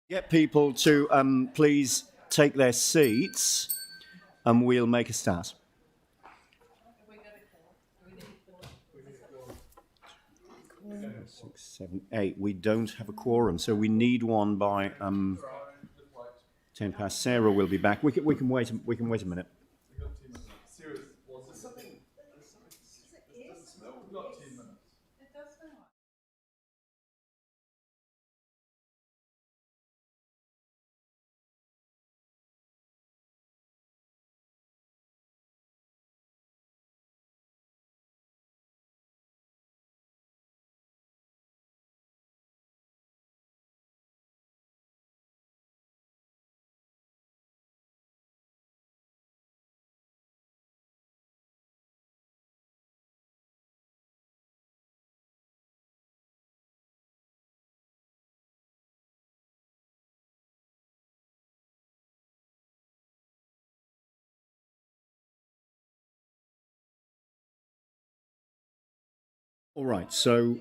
Get people to please take their seats and we'll make a start. 6, 7, 8. We don't have a quorum, so we need one by 10 past. Sarah will be back. We can wait. We can wait a minute. All right, so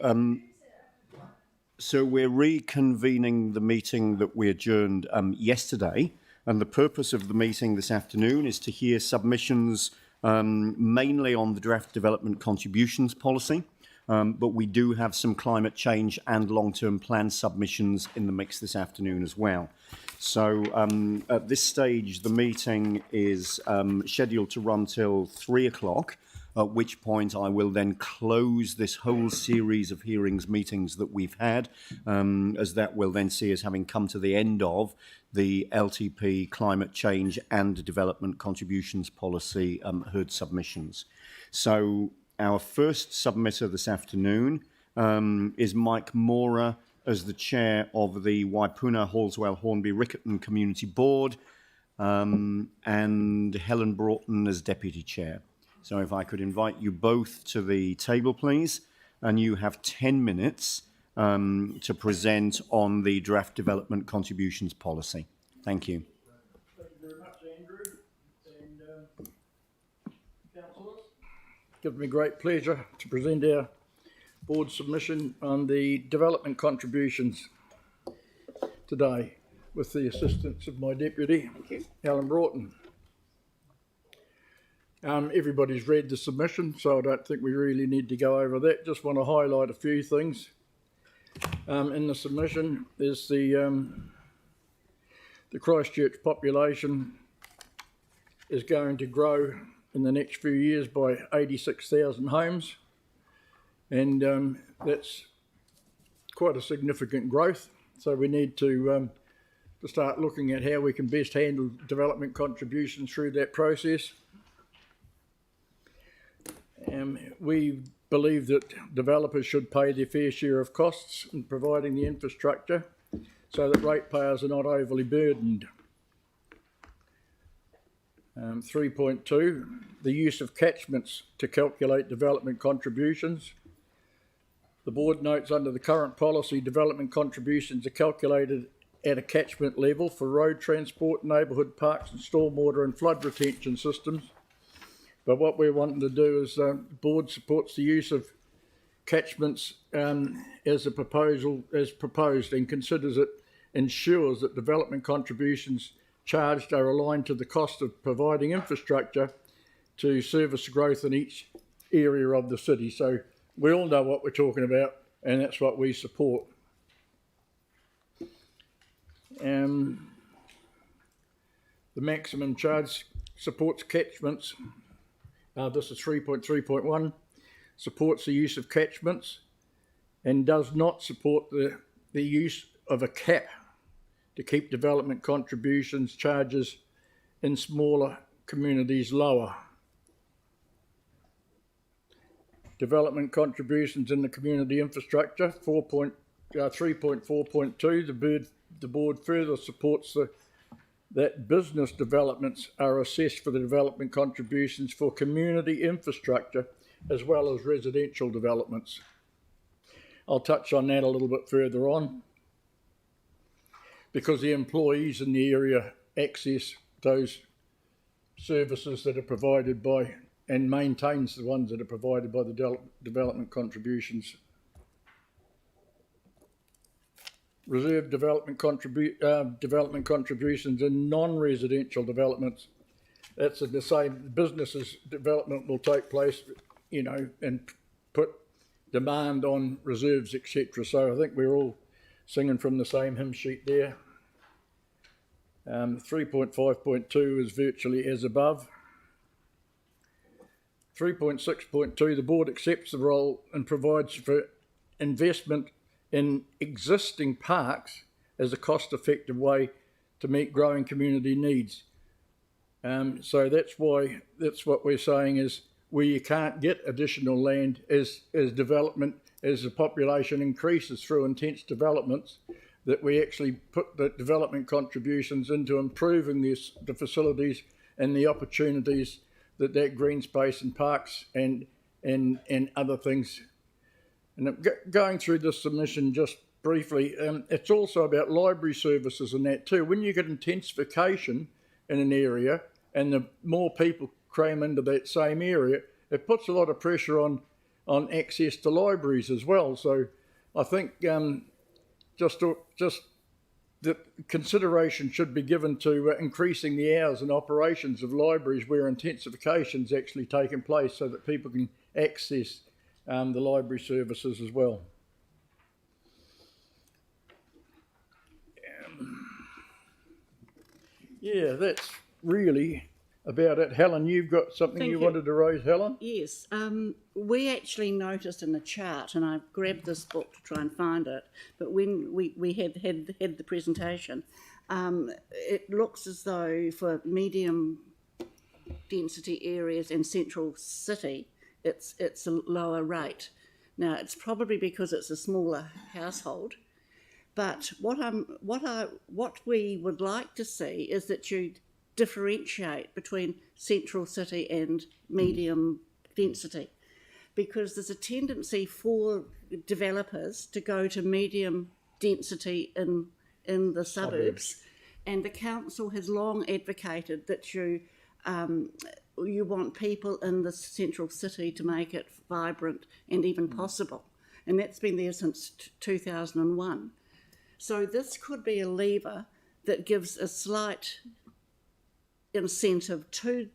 we're reconvening the meeting that we adjourned yesterday, and the purpose of the meeting this afternoon is to hear submissions mainly on the draft development contributions policy, but we do have some climate change and long-term plan submissions in the mix this afternoon as well. So at this stage, the meeting is scheduled to run till 3 o'clock. At which point I will then close this whole series of hearings meetings that we've had, as that will then see us having come to the end of the LTP climate change and development contributions policy heard submissions. So our first submitter this afternoon is Mike Mora as the chair of the Walpuna Haliwell-Hornby-Riccarton Community Board, and Helen Broughton as deputy chair. So if I could invite you both to the table, please, and you have 10 minutes to present on the draft development contributions policy. Thank you. Thank you very much, Andrew. And councillors, it gives me great pleasure to present our board submission on the development contributions today with the assistance of my deputy, Helen Broughton. Everybody's read the submission, so I don't think we really need to go over that. Just want to highlight a few things. In the submission is the Christchurch population is going to grow in the next few years by 86,000 homes, and that's quite a significant growth. So we need to start looking at how we can best handle development contributions through that process. We believe that developers should pay their fair share of costs in providing the infrastructure so that ratepayers are not overly burdened. 3.2, the use of catchments to calculate development contributions. The board notes under the current policy, development contributions are calculated at a catchment level for road transport, neighbourhood parks and stormwater and flood retention systems. But what we're wanting to do is the board supports the use of catchments as proposed and considers it ensures that development contributions charged are aligned to the cost of providing infrastructure to service growth in each area of the city. So we all know what we're talking about, and that's what we support. The maximum charge supports catchments. This is 3.3.1, supports the use of catchments and does not support the use of a cap to keep development contributions charges in smaller communities lower. Development contributions in the community infrastructure, 3.4.2, the board further supports that business developments are assessed for the development contributions for community infrastructure as well as residential developments. I'll touch on that a little bit further on, because the employees in the area access those services that are provided by and maintains the ones that are provided by the development contributions. reserve development contributions in non-residential developments. That's the same, businesses development will take place, you know, and put demand on reserves, etc. So I think we're all singing from the same hymn sheet there. 3.5.2 is virtually as above. 3.6.2, the board accepts the role and provides for investment in existing parks as a cost-effective way to meet growing community needs. So that's what we're saying is where you can't get additional land as development, as the population increases through intense developments, that we actually put the development contributions into improving the facilities and the opportunities that green space and parks and other things. And going through this submission just briefly, it's also about library services and that too. When you get intensification in an area and the more people cram into that same area, it puts a lot of pressure on access to libraries as well. So I think just the consideration should be given to increasing the hours and operations of libraries where intensification's actually taken place so that people can access the library services as well. Yeah, that's really about it. Helen, you've got something you wanted to raise, Helen? Yes, we actually noticed in the chart, and I've grabbed this book to try and find it, but when we had the presentation, it looks as though for medium density areas in central city, it's a lower rate. Now, it's probably because it's a smaller household, but what we would like to see is that you differentiate between central city and medium density, because there's a tendency for developers to go to medium density in the suburbs, and the council has long advocated that you want people in the central city to make it vibrant and even possible, and that's been there since 2001. So this could be a lever that gives a slight incentive to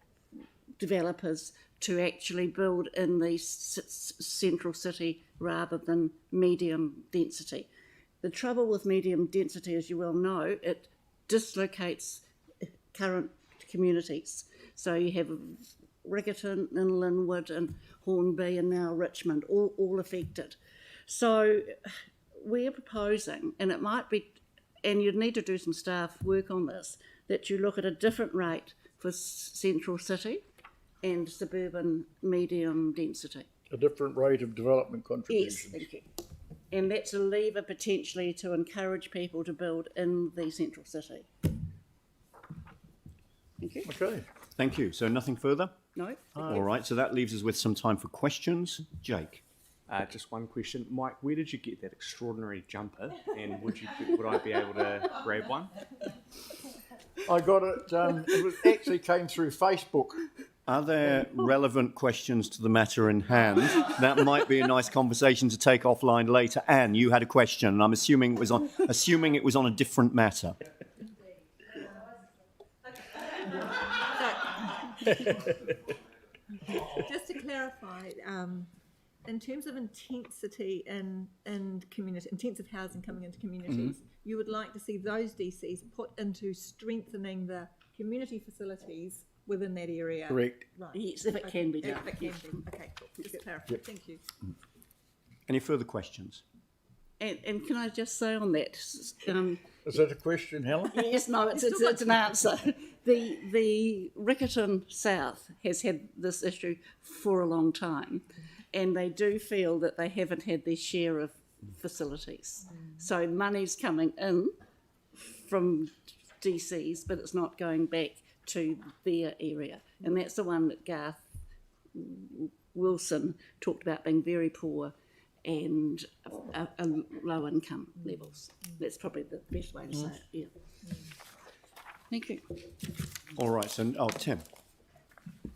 developers to actually build in the central city rather than medium density. The trouble with medium density, as you well know, it dislocates current communities. So you have Riccarton and Linwood and Hornby and now Richmond, all affected. So we're proposing, and it might be, and you'd need to do some staff work on this, that you look at a different rate for central city and suburban medium density. A different rate of development contributions. Yes, thank you. And that's a lever potentially to encourage people to build in the central city. Thank you. Okay. Thank you. So nothing further? No? All right, so that leaves us with some time for questions. Jake? Just one question. Mike, where did you get that extraordinary jumper, and would I be able to grab one? I got it, actually came through Facebook. Are there relevant questions to the matter in hand? That might be a nice conversation to take offline later. Anne, you had a question, and I'm assuming it was on a different matter. Just to clarify, in terms of intensity in community, intensive housing coming into communities, you would like to see those DCs put into strengthening the community facilities within that area. Correct. Right. Yes, if it can be done. If it can be. Okay, cool. Just to clarify. Yep. Thank you. Any further questions? And can I just say on that? Is that a question, Helen? Yes, no, it's an answer. The Riccarton South has had this issue for a long time, and they do feel that they haven't had their share of facilities. So money's coming in from DCs, but it's not going back to their area. And that's the one that Garth Wilson talked about being very poor and low income levels. That's probably the best way to say it, yeah. Thank you. All right, so, Tim.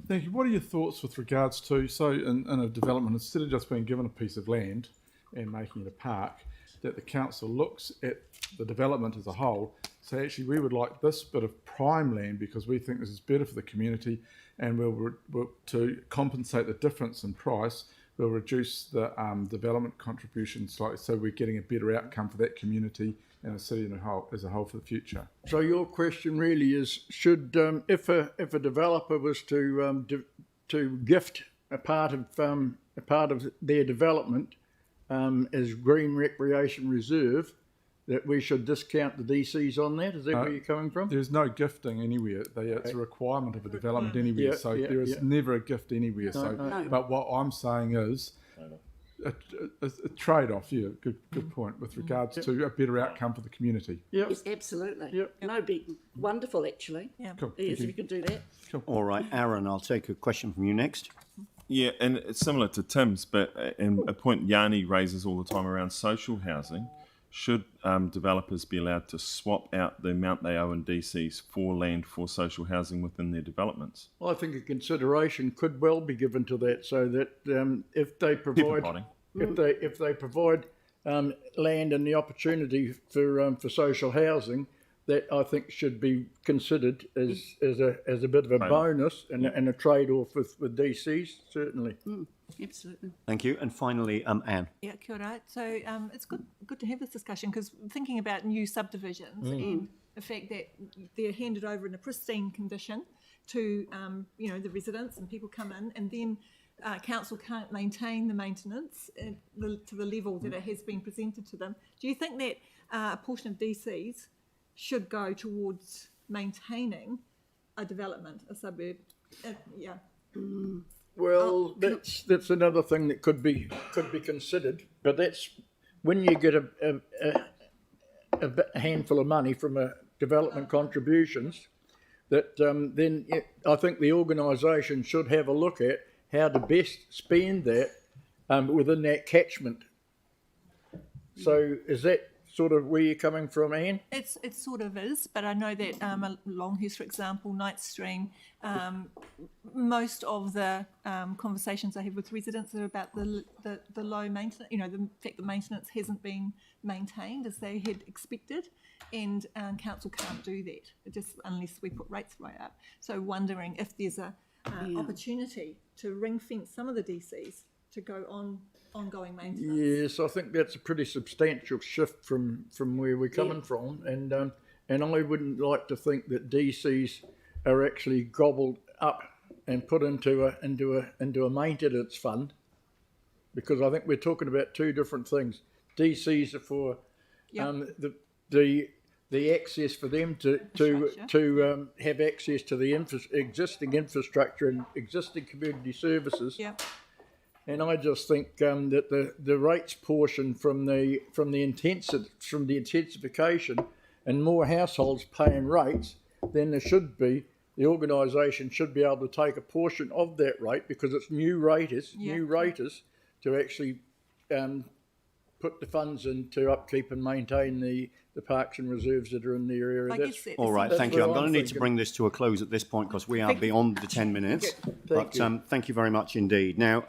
Thank you. What are your thoughts with regards to, so in a development, instead of just being given a piece of land and making it a park, that the council looks at the development as a whole. So actually we would like this bit of prime land because we think this is better for the community, and we'll to compensate the difference in price, we'll reduce the development contribution slightly, so we're getting a better outcome for that community and the city as a whole for the future. So your question really is, should if a developer was to gift a part of their development as green recreation reserve, that we should discount the DCs on that? Is that where you're coming from? There's no gifting anywhere. It's a requirement of a development anywhere. Yeah, so yeah, there is yeah. never a gift anywhere. No. But what I'm saying is a trade-off. Yeah, good point with regards to a better outcome for the community. Yep. Yes, absolutely. Yep. No, be wonderful actually. Yeah. Cool. Yes, Thank if you. you could do that. All right, Aaron, I'll take a question from you next. Yeah, and it's similar to Tim's, but and a point Yanni raises all the time around social housing. Should developers be allowed to swap out the amount they owe in DCs for land for social housing within their developments? Well, I think a consideration could well be given to that, so that if they People provide potting. if they provide land and the opportunity for social housing, that I think should be considered as a bit of a bonus and a trade-off with DCs, certainly. Absolutely. Thank you. And finally, Anne. Yeah, kia ora. So it's good to have this discussion, because thinking about new subdivisions and the fact that they're handed over in a pristine condition to the residents, and people come in, and then council can't maintain the maintenance to the level that it has been presented to them. Do you think that a portion of DCs should go towards maintaining a development, a suburb? Yeah. Well, that's another thing that could be considered, but that's when you get a handful of money from a development contributions, that then I think the organisation should have a look at how to best spend that within that catchment. So is that sort of where you're coming from, Anne? It sort of is, but I know that Longhurst, for example, Knightstream, most of the conversations I have with residents are about the low maintenance, the fact that maintenance hasn't been maintained as they had expected, and council can't do that, just unless we put rates way up. So wondering if there's a opportunity to ring fence some of the DCs to go on ongoing maintenance. Yes, I think that's a pretty substantial shift from where we're coming from, and I wouldn't like to think that DCs are actually gobbled up and put into a maintenance fund, because I think we're talking about two different things. DCs are for the access for them to have access to the existing infrastructure and existing community services. Yep. And I just think that the rates portion from the intensification and more households paying rates, then the organisation should be able to take a portion of that rate, because it's new raters to actually put the funds into upkeep and maintain the parks and reserves that are in their area. All right, thank you. where I'm going I'm to need to thinking. bring this to a close at this point, because we are beyond the 10 minutes. Thank you. Thank you very much indeed. Now,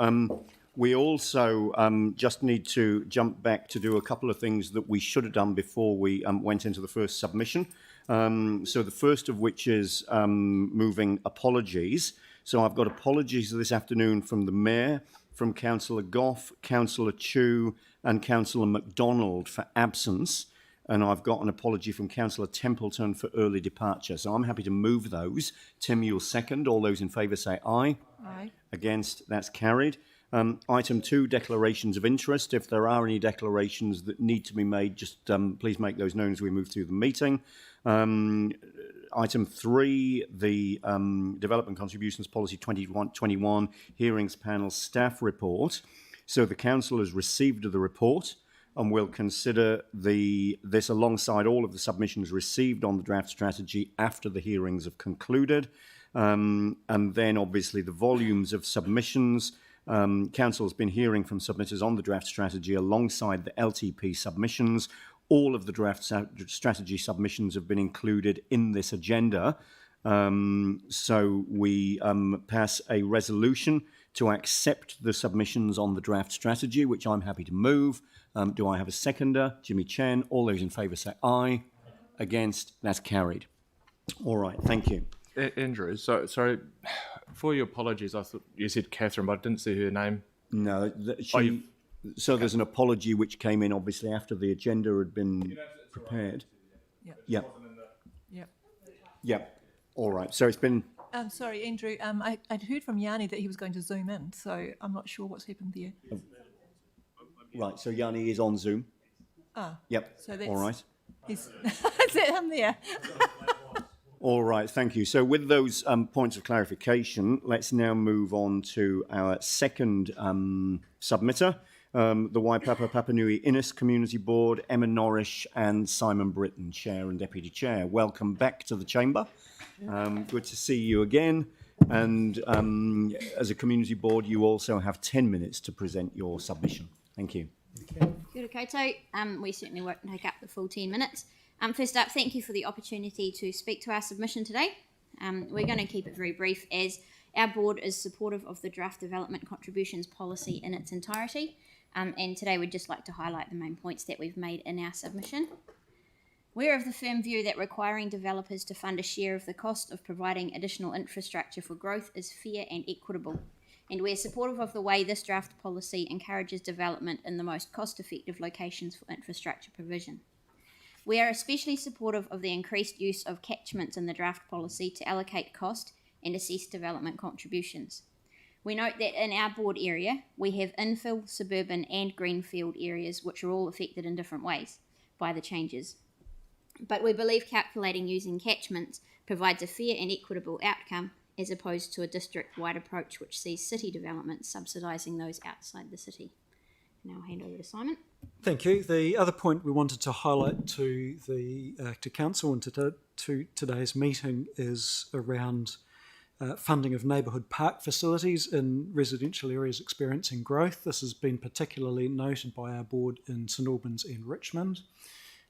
we also just need to jump back to do a couple of things that we should have done before we went into the first submission. So the first of which is moving apologies. So I've got apologies this afternoon from the Mayor, from Councillor Gough, Councillor Chu and Councillor MacDonald for absence. And I've got an apology from Councillor Templeton for early departure. So I'm happy to move those. Tim, you'll second. All those in favour say aye. Aye. Against, that's carried. Item 2, declarations of interest. If there are any declarations that need to be made, just please make those known as we move through the meeting. Item 3, the Development Contributions Policy 2021 Hearings Panel Staff Report. So the Council has received the report and will consider this alongside all of the submissions received on the draft strategy after the hearings have concluded. And then obviously the volumes of submissions. Council has been hearing from submitters on the draft strategy alongside the LTP submissions. All of the draft strategy submissions have been included in this agenda. So we pass a resolution to accept the submissions on the draft strategy, which I'm happy to move. Do I have a seconder? Jimmy Chen. All those in favour say aye. Against? That's carried. All right, thank you. Andrew, sorry, for your apologies, I thought you said Catherine, but I didn't see her name. No, so there's an apology which came in obviously after the agenda had been prepared. Yep. Yep. All right. So it's been. Sorry, Andrew. I'd heard from Yanni that he was going to zoom in, so I'm not sure what's happened there. Right. So Yanni is on Zoom. Ah. Yep. So that's, all right. Is that him there? All right, thank you. So with those points of clarification, let's now move on to our second submitter, the Waipapa Papanul-Innes Community Board, Emma Norrish and Simon Britton, Chair and Deputy Chair. Welcome back to the Chamber. Good to see you again. And as a Community Board, you also have 10 minutes to present your submission. Thank you. Kia ora koutou. We certainly won't take up the full 10 minutes. First up, thank you for the opportunity to speak to our submission today. We're going to keep it very brief as our board is supportive of the draft development contributions policy in its entirety. And today we'd just like to highlight the main points that we've made in our submission. We're of the firm view that requiring developers to fund a share of the cost of providing additional infrastructure for growth is fair and equitable. And we're supportive of the way this draft policy encourages development in the most cost-effective locations for infrastructure provision. We are especially supportive of the increased use of catchments in the draft policy to allocate cost and assess development contributions. We note that in our board area, we have infill, suburban and greenfield areas which are all affected in different ways by the changes. But we believe calculating using catchments provides a fair and equitable outcome as opposed to a district-wide approach which sees city development subsidising those outside the city. Now I'll hand over to Simon. Thank you. The other point we wanted to highlight to council and to today's meeting is around funding of neighbourhood park facilities in residential areas experiencing growth. This has been particularly noted by our board in St Albans and Richmond.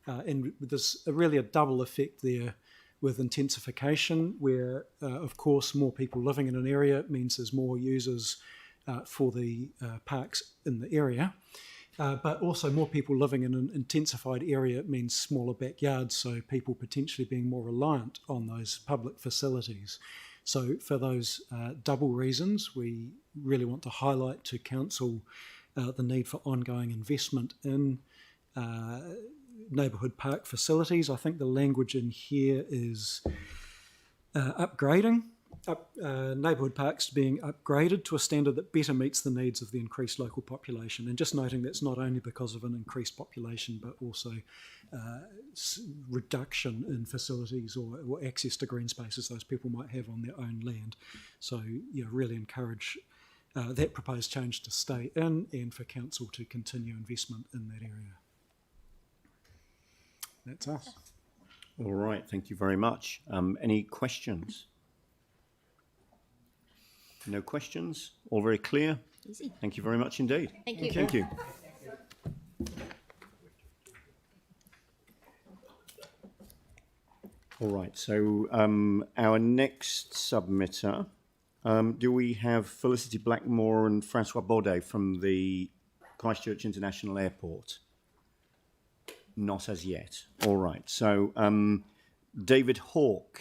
And there's really a double effect there with intensification, where, of course, more people living in an area means there's more users for the parks in the area. But also more people living in an intensified area means smaller backyards, so people potentially being more reliant on those public facilities. So for those double reasons, we really want to highlight to council the need for ongoing investment in neighbourhood park facilities. I think the language in here is upgrading. Neighbourhood parks being upgraded to a standard that better meets the needs of the increased local population, and just noting that's not only because of an increased population but also reduction in facilities or access to green spaces those people might have on their own land. So really encourage that proposed change to stay in and for council to continue investment in that area. That's us. All right, thank you very much. Any questions? No questions? All very clear? Easy. Thank you very much indeed. Thank you. Thank you. All right, so our next submitter, do we have Felicity Blackmore and Francois Baudet from the Christchurch International Airport? Not as yet. All right, so David Hawke.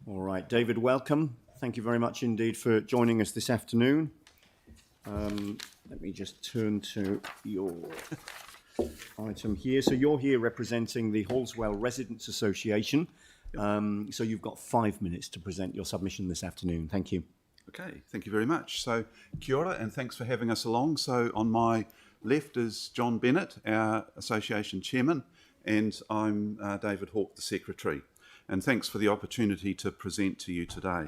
All right, David, welcome. Thank you very much indeed for joining us this afternoon. Let me just turn to your item here. So you're here representing the Halswell Residents Association. So you've got 5 minutes to present your submission this afternoon. Thank you. Okay, thank you very much. So kia ora and thanks for having us along. So on my left is John Bennett, our association chairman, and I'm David Hawke, the secretary. And thanks for the opportunity to present to you today.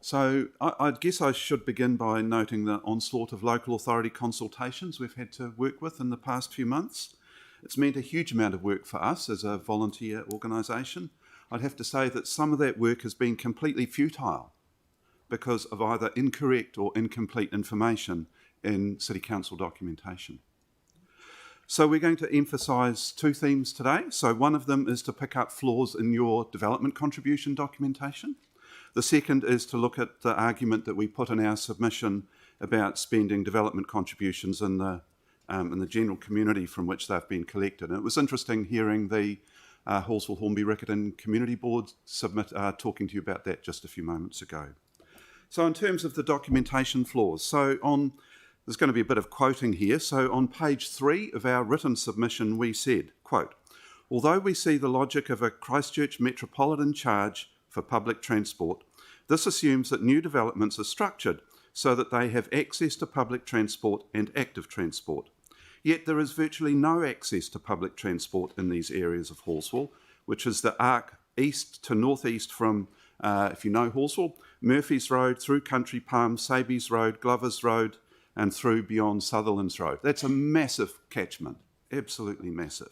So I guess I should begin by noting the onslaught of local authority consultations we've had to work with in the past few months. It's meant a huge amount of work for us as a volunteer organisation. I'd have to say that some of that work has been completely futile because of either incorrect or incomplete information in City Council documentation. So we're going to emphasise two themes today. So one of them is to pick up flaws in your development contribution documentation. The second is to look at the argument that we put in our submission about spending development contributions in the general community from which they've been collected. And it was interesting hearing the Haliwell-Hornby-Riccarton Community Board talking to you about that just a few moments ago. So in terms of the documentation flaws, there's going to be a bit of quoting here. So on page 3 of our written submission, we said, quote, "Although we see the logic of a Christchurch metropolitan charge for public transport, this assumes that new developments are structured so that they have access to public transport and active transport. Yet there is virtually no access to public transport in these areas of Halswell, which is the arc east to northeast from, if you know Halswell, Murphy's Road, through Country Palm, Sabies Road, Glover's Road, and through beyond Sutherland's Road. That's a massive catchment, absolutely massive.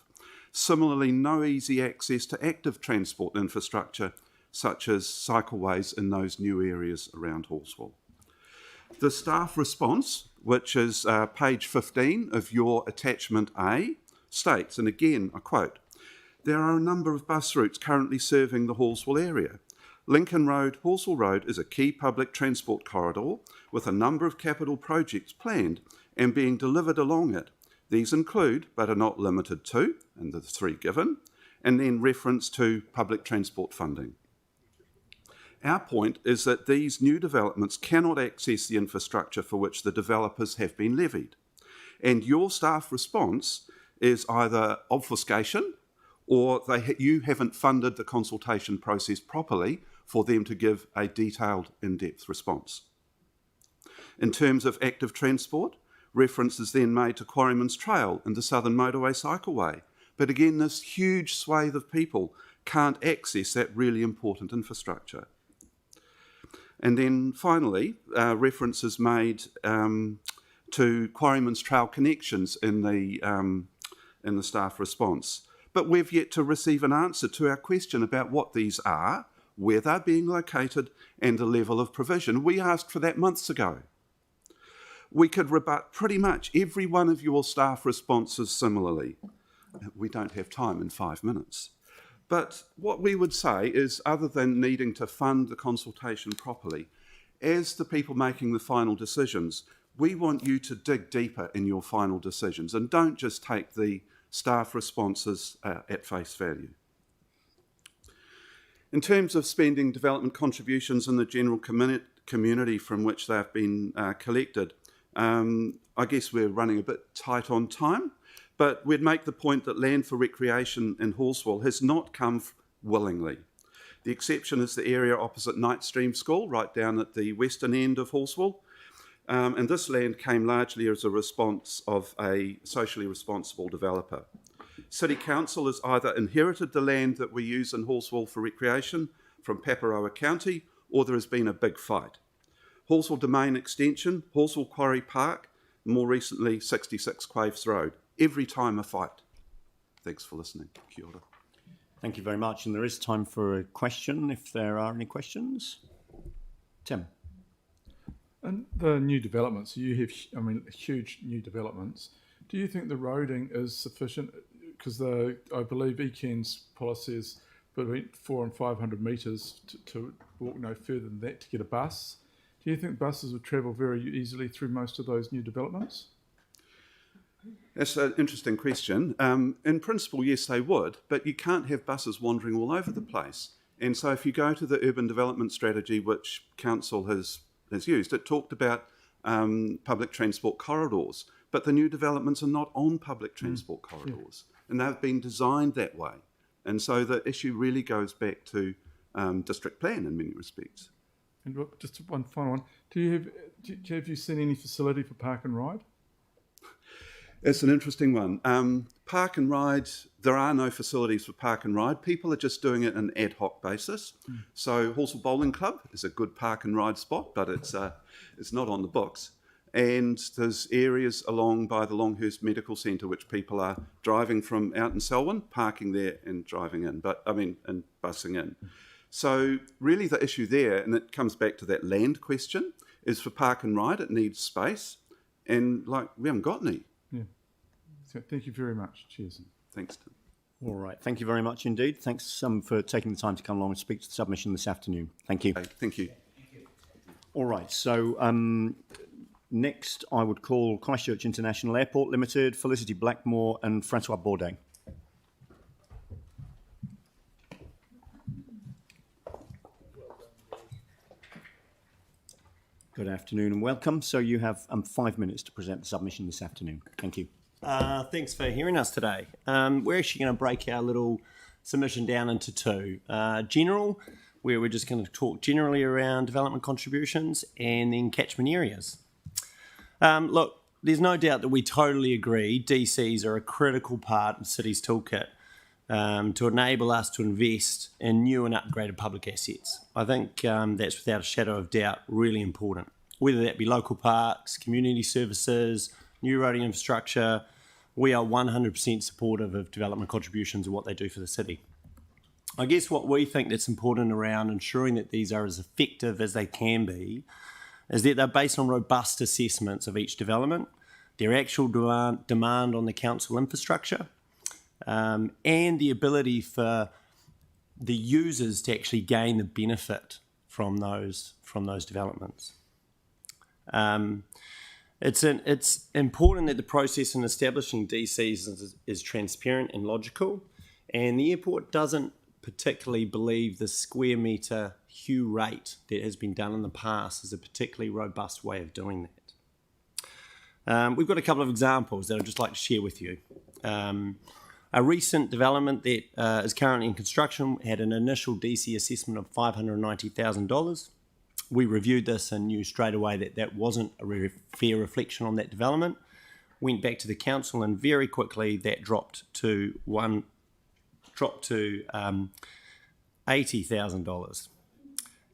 Similarly, no easy access to active transport infrastructure, such as cycleways in those new areas around Halswell. The staff response, which is page 15 of your attachment A, states, and again I quote, "There are a number of bus routes currently serving the Halswell area. Lincoln Road, Halswell Road is a key public transport corridor with a number of capital projects planned and being delivered along it. These include, but are not limited to," and the 3 given, and then reference to public transport funding. Our point is that these new developments cannot access the infrastructure for which the developers have been levied. And your staff response is either obfuscation or you haven't funded the consultation process properly for them to give a detailed, in-depth response. In terms of active transport, reference is then made to Quarryman's Trail and the Southern Motorway Cycleway. But again, this huge swathe of people can't access that really important infrastructure. And then finally, reference is made to Quarryman's Trail connections in the staff response. But we've yet to receive an answer to our question about what these are, where they're being located, and the level of provision. We asked for that months ago. We could rebut pretty much every one of your staff responses similarly. We don't have time in 5 minutes. But what we would say is, other than needing to fund the consultation properly, as the people making the final decisions, we want you to dig deeper in your final decisions and don't just take the staff responses at face value. In terms of spending development contributions in the general community from which they've been collected, I guess we're running a bit tight on time, but we'd make the point that land for recreation in Halswell has not come willingly. The exception is the area opposite Night Stream School, right down at the western end of Halswell. And this land came largely as a response of a socially responsible developer. City Council has either inherited the land that we use in Halswell for recreation from Paparoa County, or there has been a big fight. Halswell Domain Extension, Halswell Quarry Park, more recently 66 Quaves Road. Every time a fight. Thanks for listening. Kia ora. Thank you very much. And there is time for a question, if there are any questions. Tim. And the new developments, you have, huge new developments. Do you think the roading is sufficient? Because I believe EKEN's policy is between 400 and 500 metres to walk no further than that to get a bus. Do you think buses would travel very easily through most of those new developments? That's an interesting question. In principle, yes, they would, but you can't have buses wandering all over the place. And so if you go to the urban development strategy, which Council has used, it talked about public transport corridors, but the new developments are not on public transport corridors, and they've been designed that way. And so the issue really goes back to district plan in many respects. And look, just one final one. Have you seen any facility for park and ride? It's an interesting one. Park and ride, there are no facilities for park and ride. People are just doing it on an ad hoc basis. So Halswell Bowling Club is a good park and ride spot, but it's not on the books. And there's areas along by the Longhurst Medical Centre which people are driving from out in Selwyn, parking there and driving in, and bussing in. So really the issue there, and it comes back to that land question, is for park and ride, it needs space. And we haven't got any. Yeah. So thank you very much. Cheers. Thanks, Tim. All right. Thank you very much indeed. Thanks for taking the time to come along and speak to the submission this afternoon. Thank you. Okay, thank you. All right. So next I would call Christchurch International Airport Limited, Felicity Blackmore and Francois Bourdin. Good afternoon and welcome. So you have 5 minutes to present the submission this afternoon. Thank you. Thanks for hearing us today. We're actually going to break our little submission down into two. General, where we're just going to talk generally around development contributions, and then catchment areas. Look, there's no doubt that we totally agree DCs are a critical part of the city's toolkit to enable us to invest in new and upgraded public assets. I think that's without a shadow of doubt really important, whether that be local parks, community services, new roading infrastructure. We are 100% supportive of development contributions and what they do for the city. I guess what we think that's important around ensuring that these are as effective as they can be is that they're based on robust assessments of each development, their actual demand on the council infrastructure, and the ability for the users to actually gain the benefit from those developments. It's important that the process in establishing DCs is transparent and logical, and the airport doesn't particularly believe the square metre HUE rate that has been done in the past is a particularly robust way of doing that. We've got a couple of examples that I'd just like to share with you. A recent development that is currently in construction had an initial DC assessment of $590,000. We reviewed this and knew straight away that that wasn't a fair reflection on that development. Went back to the council and very quickly that dropped to $80,000.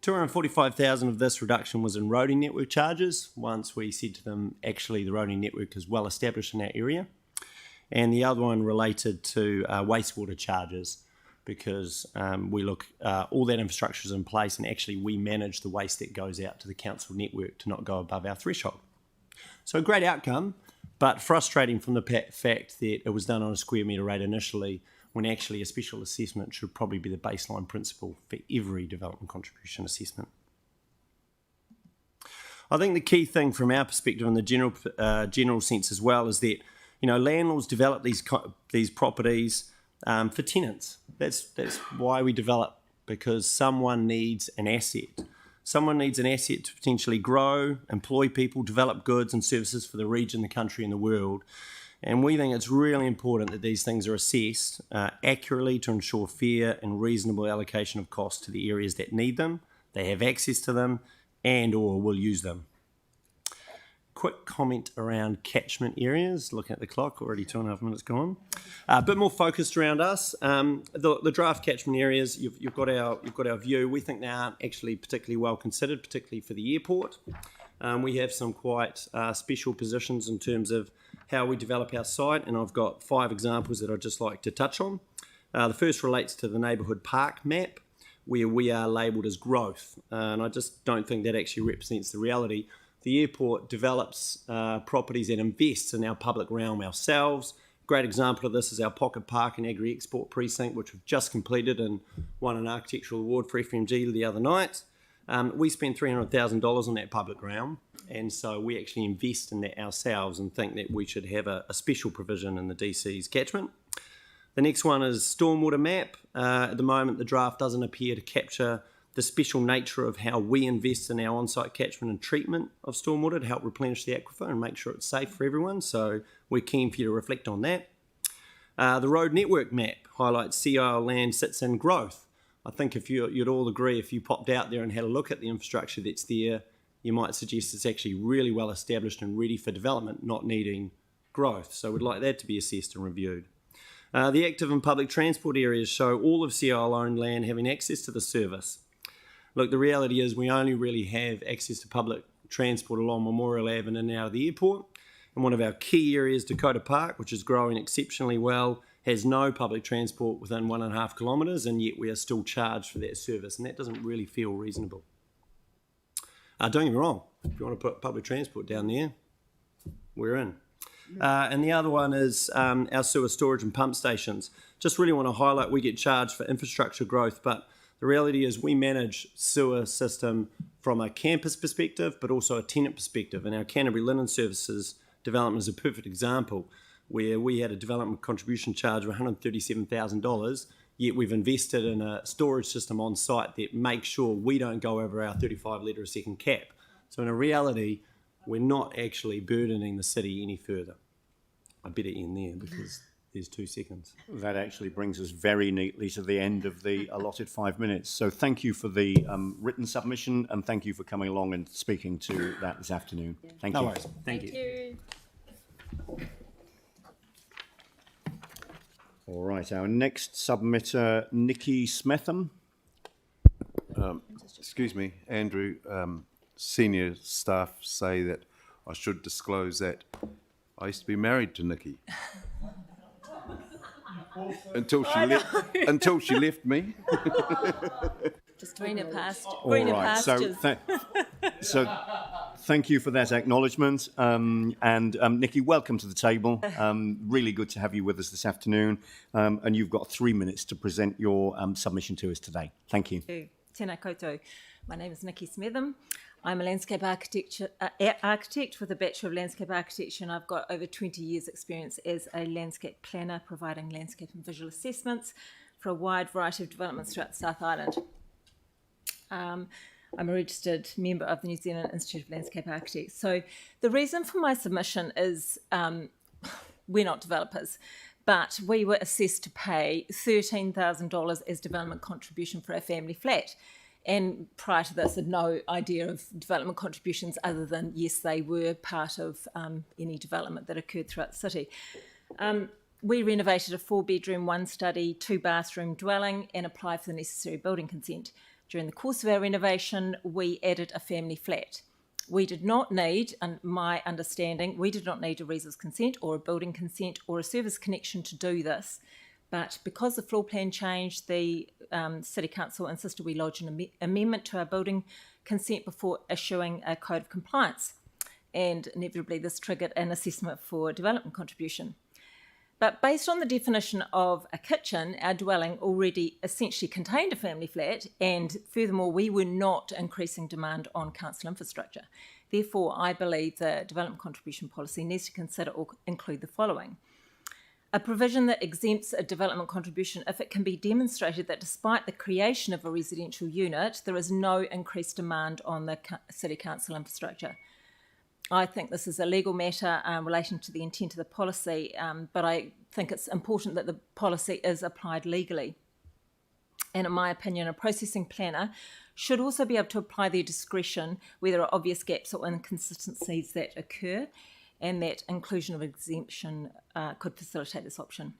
$245,000 of this reduction was in roading network charges. Once we said to them, actually the roading network is well established in that area, and the other one related to wastewater charges, because we look, all that infrastructure is in place and actually we manage the waste that goes out to the council network to not go above our threshold. So a great outcome, but frustrating from the fact that it was done on a square metre rate initially, when actually a special assessment should probably be the baseline principle for every development contribution assessment. I think the key thing from our perspective in the general sense as well is that, you know, landlords develop these properties for tenants. That's why we develop, because someone needs an asset. Someone needs an asset to potentially grow, employ people, develop goods and services for the region, the country and the world. And we think it's really important that these things are assessed accurately to ensure fair and reasonable allocation of costs to the areas that need them, they have access to them, and or will use them. Quick comment around catchment areas. Looking at the clock, already 2.5 minutes gone. A bit more focused around us. The draft catchment areas, you've got our view. We think they aren't actually particularly well considered, particularly for the airport. We have some quite special positions in terms of how we develop our site, and I've got 5 examples that I'd just like to touch on. The first relates to the neighbourhood park map, where we are labelled as growth, and I just don't think that actually represents the reality. The airport develops properties and invests in our public realm ourselves. Great example of this is our Pocket Park and Agri-Export Precinct, which we've just completed and won an architectural award for FMG the other night. We spend $300,000 on that public realm, and so we actually invest in that ourselves and think that we should have a special provision in the DC's catchment. The next one is stormwater map. At the moment, the draft doesn't appear to capture the special nature of how we invest in our on-site catchment and treatment of stormwater to help replenish the aquifer and make sure it's safe for everyone, so we're keen for you to reflect on that. The road network map highlights CIL land sits in growth. I think if you'd all agree, if you popped out there and had a look at the infrastructure that's there, you might suggest it's actually really well established and ready for development, not needing growth. So we'd like that to be assessed and reviewed. The active and public transport areas show all of CIL-owned land having access to the service. Look, the reality is we only really have access to public transport along Memorial Ave and in and out of the airport. And one of our key areas, Dakota Park, which is growing exceptionally well, has no public transport within 1.5 kilometres, and yet we are still charged for that service, and that doesn't really feel reasonable. Don't get me wrong, if you want to put public transport down there, we're in. And the other one is our sewer storage and pump stations. Just really want to highlight we get charged for infrastructure growth, but the reality is we manage sewer system from a campus perspective, but also a tenant perspective. And our Canterbury Linen Services development is a perfect example where we had a development contribution charge of $137,000, yet we've invested in a storage system on site that makes sure we don't go over our 35 litre a second cap. So in a reality, we're not actually burdening the city any further. I better end there because there's 2 seconds. That actually brings us very neatly to the end of the allotted 5 minutes. So thank you for the written submission, and thank you for coming along and speaking to that this afternoon. Thank you. No worries. Thank you. All right, our next submitter, Nikki Smetham. Excuse me, Andrew. Senior staff say that I should disclose that I used to be married to Nikki. until she left me. Just greener past. All right. So thank you for that acknowledgement. And Nikki, welcome to the table. Really good to have you with us this afternoon. And you've got 3 minutes to present your submission to us today. Thank you. Tēnā koutou. My name is Nikki Smetham. I'm a landscape architect with a Bachelor of Landscape Architecture, and I've got over 20 years' experience as a landscape planner, providing landscape and visual assessments for a wide variety of developments throughout the South Island. I'm a registered member of the New Zealand Institute of Landscape Architects. So the reason for my submission is we're not developers, but we were assessed to pay $13,000 as development contribution for our family flat. And prior to this, I had no idea of development contributions other than, yes, they were part of any development that occurred throughout the city. We renovated a 4-bedroom, 1-study, 2-bathroom dwelling and applied for the necessary building consent. During the course of our renovation, we added a family flat. We did not need, and my understanding, we did not need a resource consent or a building consent or a service connection to do this. But because the floor plan changed, the City Council insisted we lodge an amendment to our building consent before issuing a code of compliance. And inevitably this triggered an assessment for development contribution. But based on the definition of a kitchen, our dwelling already essentially contained a family flat, and furthermore, we were not increasing demand on council infrastructure. Therefore, I believe the development contribution policy needs to consider or include the following. A provision that exempts a development contribution if it can be demonstrated that despite the creation of a residential unit, there is no increased demand on the City Council infrastructure. I think this is a legal matter relating to the intent of the policy, but I think it's important that the policy is applied legally. And in my opinion, a processing planner should also be able to apply their discretion where there are obvious gaps or inconsistencies that occur, and that inclusion of exemption could facilitate this option.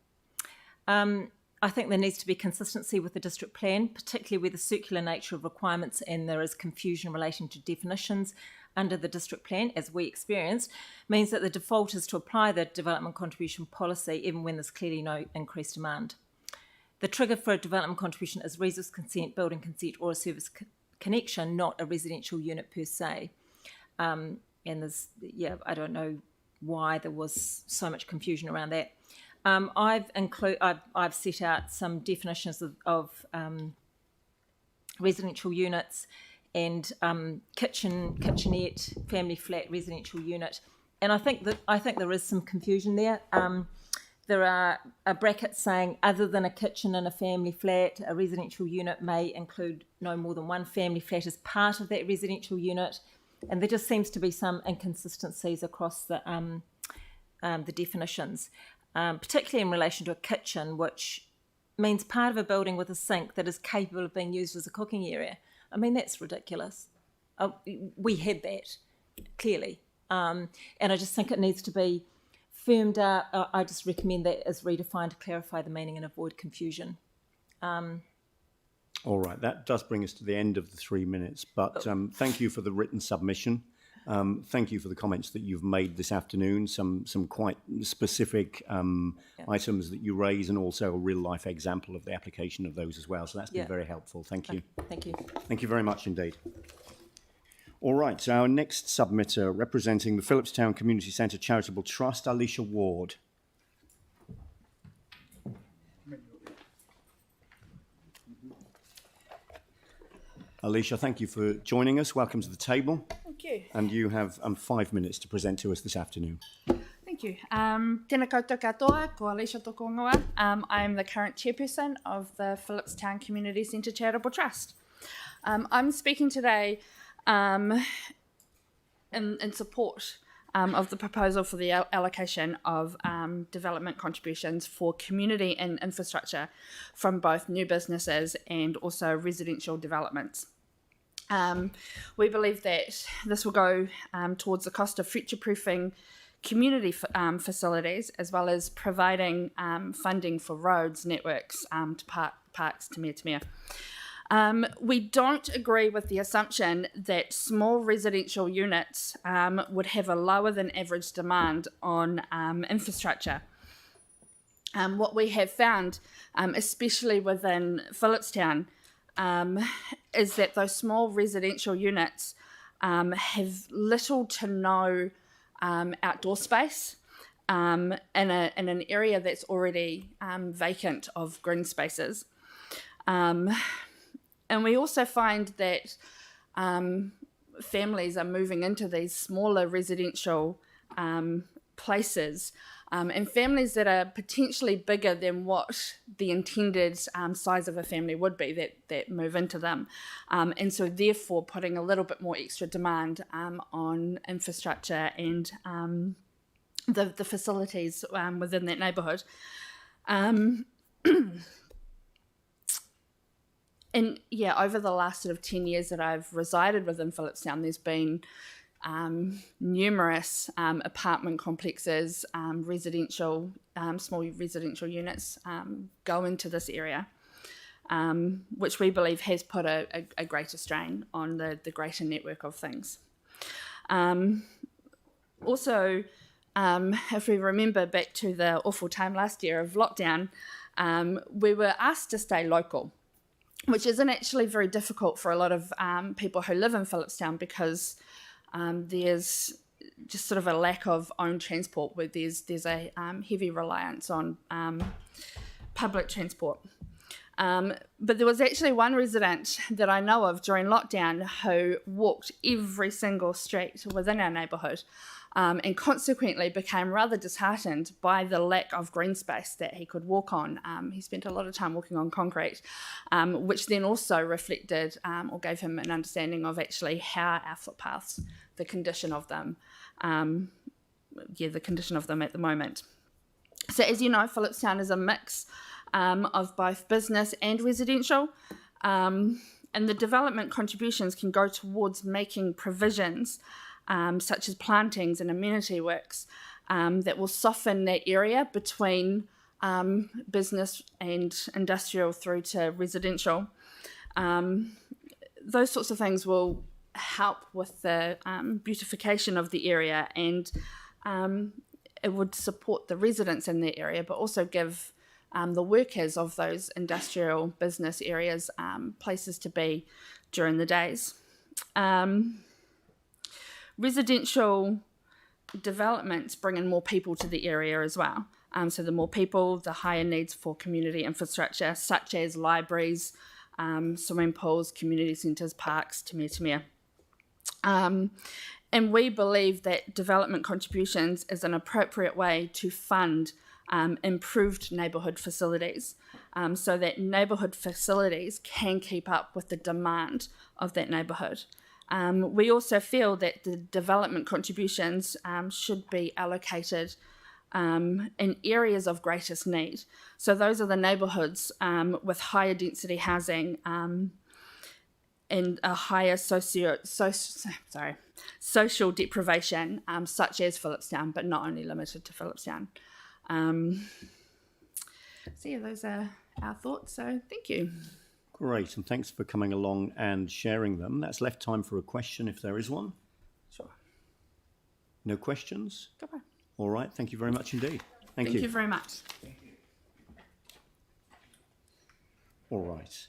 I think there needs to be consistency with the district plan, particularly where the circular nature of requirements and there is confusion relating to definitions under the district plan, as we experienced, means that the default is to apply the development contribution policy even when there's clearly no increased demand. The trigger for a development contribution is resource consent, building consent or a service connection, not a residential unit per se. And there's, I don't know why there was so much confusion around that. I've set out some definitions of residential units and kitchenette, family flat, residential unit, and I think there is some confusion there. There are a bracket saying other than a kitchen and a family flat, a residential unit may include no more than one family flat as part of that residential unit, and there just seems to be some inconsistencies across the definitions. Particularly in relation to a kitchen, which means part of a building with a sink that is capable of being used as a cooking area. I mean, that's ridiculous. We had that, clearly. And I just think it needs to be firmed up. I just recommend that is redefined to clarify the meaning and avoid confusion. All right, that does bring us to the end of the 3 minutes, but thank you for the written submission. Thank you for the comments that you've made this afternoon, some quite specific items that you raise, and also a real-life example of the application of those as well. So that's been very helpful. Thank you. Thank you. Thank you very much indeed. All right, so our next submitter representing the Phillipstown Community Centre Charitable Trust, Alicia Ward. Alicia, thank you for joining us. Welcome to the table. Thank you. And you have 5 minutes to present to us this afternoon. Thank you. Tēnā koutou katoa, ko Alicia tōku ingoa. I am the current chairperson of the Phillipstown Community Centre Charitable Trust. I'm speaking today in support of the proposal for the allocation of development contributions for community and infrastructure from both new businesses and also residential developments. We believe that this will go towards the cost of future-proofing community facilities, as well as providing funding for roads, networks, to parks, te mea. We don't agree with the assumption that small residential units would have a lower than average demand on infrastructure. What we have found, especially within Phillipstown, is that those small residential units have little to no outdoor space in an area that's already vacant of green spaces. And we also find that families are moving into these smaller residential places, and families that are potentially bigger than what the intended size of a family would be that move into them. And so therefore putting a little bit more extra demand on infrastructure and the facilities within that neighbourhood. And yeah, over the last sort of 10 years that I've resided within Phillipstown, there's been numerous apartment complexes, residential, small residential units go into this area, which we believe has put a greater strain on the greater network of things. Also, if we remember back to the awful time last year of lockdown, we were asked to stay local, which isn't actually very difficult for a lot of people who live in Phillipstown, because there's just sort of a lack of own transport, where there's a heavy reliance on public transport. But there was actually one resident that I know of during lockdown who walked every single street within our neighbourhood, and consequently became rather disheartened by the lack of green space that he could walk on. He spent a lot of time walking on concrete, which then also reflected or gave him an understanding of actually how our footpaths, the condition of them, the condition of them at the moment. So as you know, Phillipstown is a mix of both business and residential, and the development contributions can go towards making provisions such as plantings and amenity works that will soften that area between business and industrial through to residential. Those sorts of things will help with the beautification of the area, and it would support the residents in the area, but also give the workers of those industrial business areas places to be during the days. Residential developments bring in more people to the area as well. So the more people, the higher needs for community infrastructure, such as libraries, swimming pools, community centres, parks, te mea. And we believe that development contributions is an appropriate way to fund improved neighbourhood facilities, so that neighbourhood facilities can keep up with the demand of that neighbourhood. We also feel that the development contributions should be allocated in areas of greatest need. So those are the neighbourhoods with higher density housing and a higher social deprivation, such as Phillipstown, but not only limited to Phillipstown. So yeah, those are our thoughts, so thank you. Great, and thanks for coming along and sharing them. That's left time for a question, if there is one. Sure. No questions? Goodbye. All right, thank you very much indeed. Thank you very much. All right.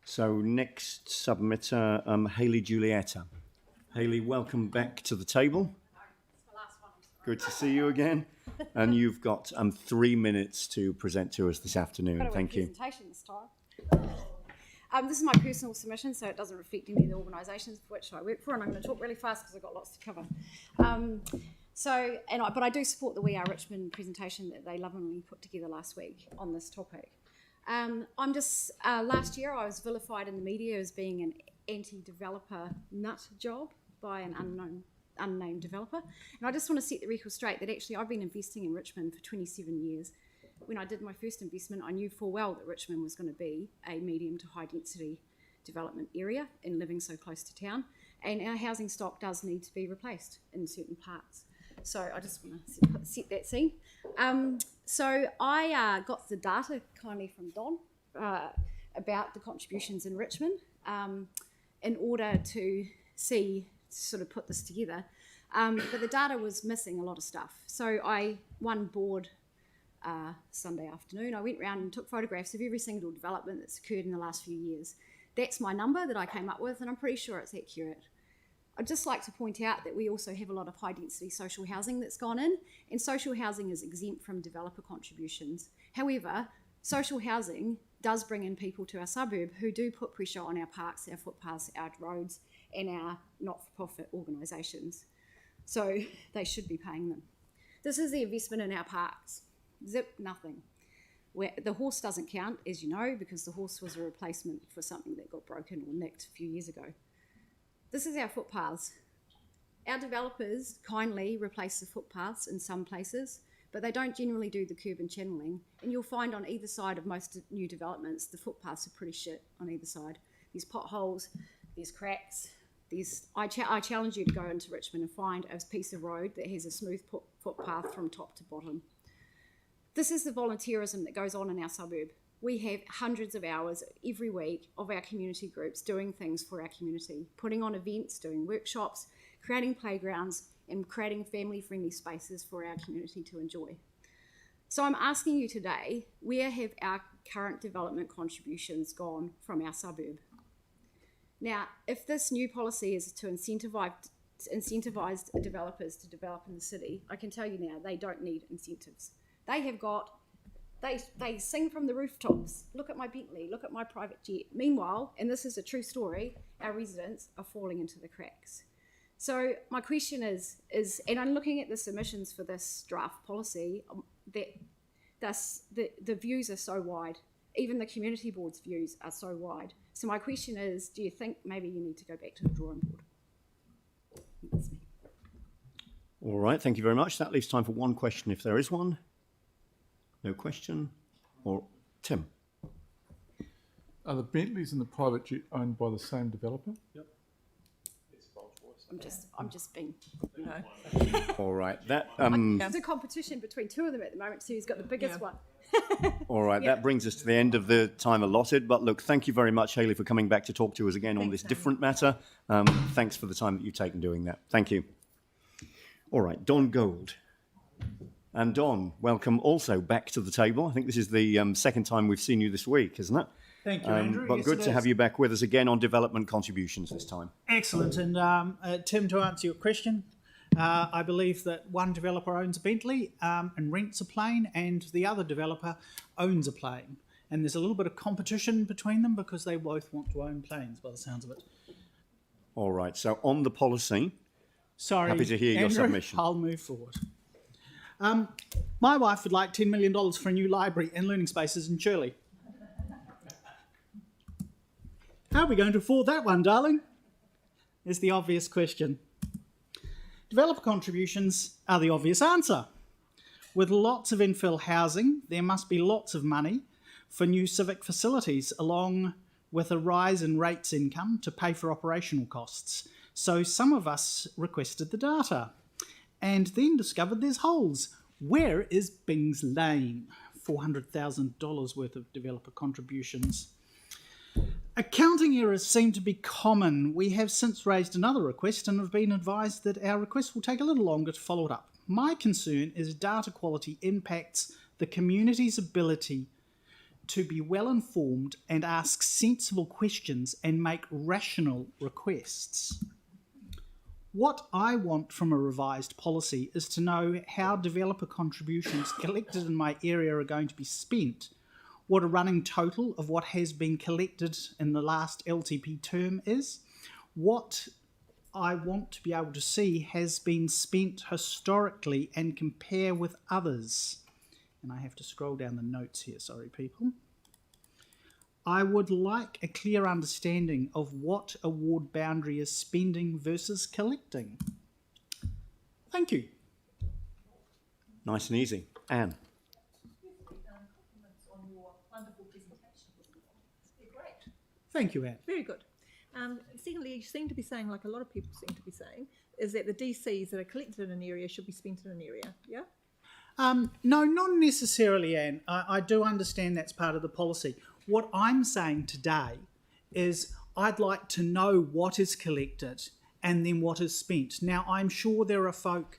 So next submitter, Hayley Julietta. Hayley, welcome back to the table. Good to see you again. And you've got 3 minutes to present to us this afternoon. Thank you. Presentation this time. This is my personal submission, so it doesn't reflect any of the organisations for which I work for, and I'm going to talk really fast because I've got lots to cover. But I do support the We Are Richmond presentation that they lovingly put together last week on this topic. Last year I was vilified in the media as being an anti-developer nut job by an unnamed developer, and I just want to set the record straight that actually I've been investing in Richmond for 27 years. When I did my first investment, I knew full well that Richmond was going to be a medium to high density development area and living so close to town, and our housing stock does need to be replaced in certain parts. So I just want to set that scene. So I got the data kindly from Don about the contributions in Richmond in order to sort of put this together. But the data was missing a lot of stuff. So I won board Sunday afternoon. I went around and took photographs of every single development that's occurred in the last few years. That's my number that I came up with, and I'm pretty sure it's accurate. I'd just like to point out that we also have a lot of high-density social housing that's gone in, and social housing is exempt from developer contributions. However, social housing does bring in people to our suburb who do put pressure on our parks, our footpaths, our roads, and our not-for-profit organisations. So they should be paying them. This is the investment in our parks. Zip, nothing. The horse doesn't count, as you know, because the horse was a replacement for something that got broken or nicked a few years ago. This is our footpaths. Our developers kindly replace the footpaths in some places, but they don't generally do the curb and channeling. And you'll find on either side of most new developments, the footpaths are pretty shit on either side. There's potholes, there's cracks. I challenge you to go into Richmond and find a piece of road that has a smooth footpath from top to bottom. This is the volunteerism that goes on in our suburb. We have hundreds of hours every week of our community groups doing things for our community, putting on events, doing workshops, creating playgrounds, and creating family-friendly spaces for our community to enjoy. So I'm asking you today, where have our current development contributions gone from our suburb? Now, if this new policy is to incentivise developers to develop in the city, I can tell you now, they don't need incentives. They sing from the rooftops, look at my Bentley, look at my private jet. Meanwhile, and this is a true story, our residents are falling into the cracks. So my question is, and I'm looking at the submissions for this draft policy, the views are so wide. Even the community board's views are so wide. So my question is, do you think maybe you need to go back to the drawing board? That's me. All right, thank you very much. That leaves time for one question if there is one. No question? Or Tim? Are the Bentleys and the private jet owned by the same developer? Yep. I'm just being, you know. All right, that There's a competition between two of them at the moment to see who's got the biggest one. all right, that brings us to the end of the time allotted. But look, thank you very much, Hayley, for coming back to talk to us again on this different matter. Thanks for the time that you've taken doing that. Thank you. All right, Don Gould. And Don, welcome also back to the table. I think this is the second time we've seen you this week, isn't it? Thank you, Andrew. But Yes, good it to is. have you back with us again on development contributions this time. Excellent. And Tim, to answer your question, I believe that one developer owns a Bentley and rents a plane, and the other developer owns a plane. And there's a little bit of competition between them because they both want to own planes, by the sounds of it. All right, so on the policy, Sorry, happy to hear your Andrew, submission. I'll move forward. My wife would like $10 million for a new library and learning spaces in Shirley. How are we going to afford that one, darling? Is the obvious question. Developer contributions are the obvious answer. With lots of infill housing, there must be lots of money for new civic facilities, along with a rise in rates income to pay for operational costs. So some of us requested the data and then discovered there's holes. Where is Bings Lane? $400,000 worth of developer contributions. Accounting errors seem to be common. We have since raised another request and have been advised that our request will take a little longer to follow it up. My concern is data quality impacts the community's ability to be well informed and ask sensible questions and make rational requests. What I want from a revised policy is to know how developer contributions collected in my area are going to be spent, what a running total of what has been collected in the last LTP term is, what I want to be able to see has been spent historically and compare with others. And I have to scroll down the notes here, sorry people. I would like a clear understanding of what a ward boundary is spending versus collecting. Thank you. Nice and easy. Anne. Thank you, Anne. Very good. Secondly, you seem to be saying, like a lot of people seem to be saying, is that the DCs that are collected in an area should be spent in an area, yeah? No, not necessarily, Anne. I do understand that's part of the policy. What I'm saying today is I'd like to know what is collected and then what is spent. Now, I'm sure there are folk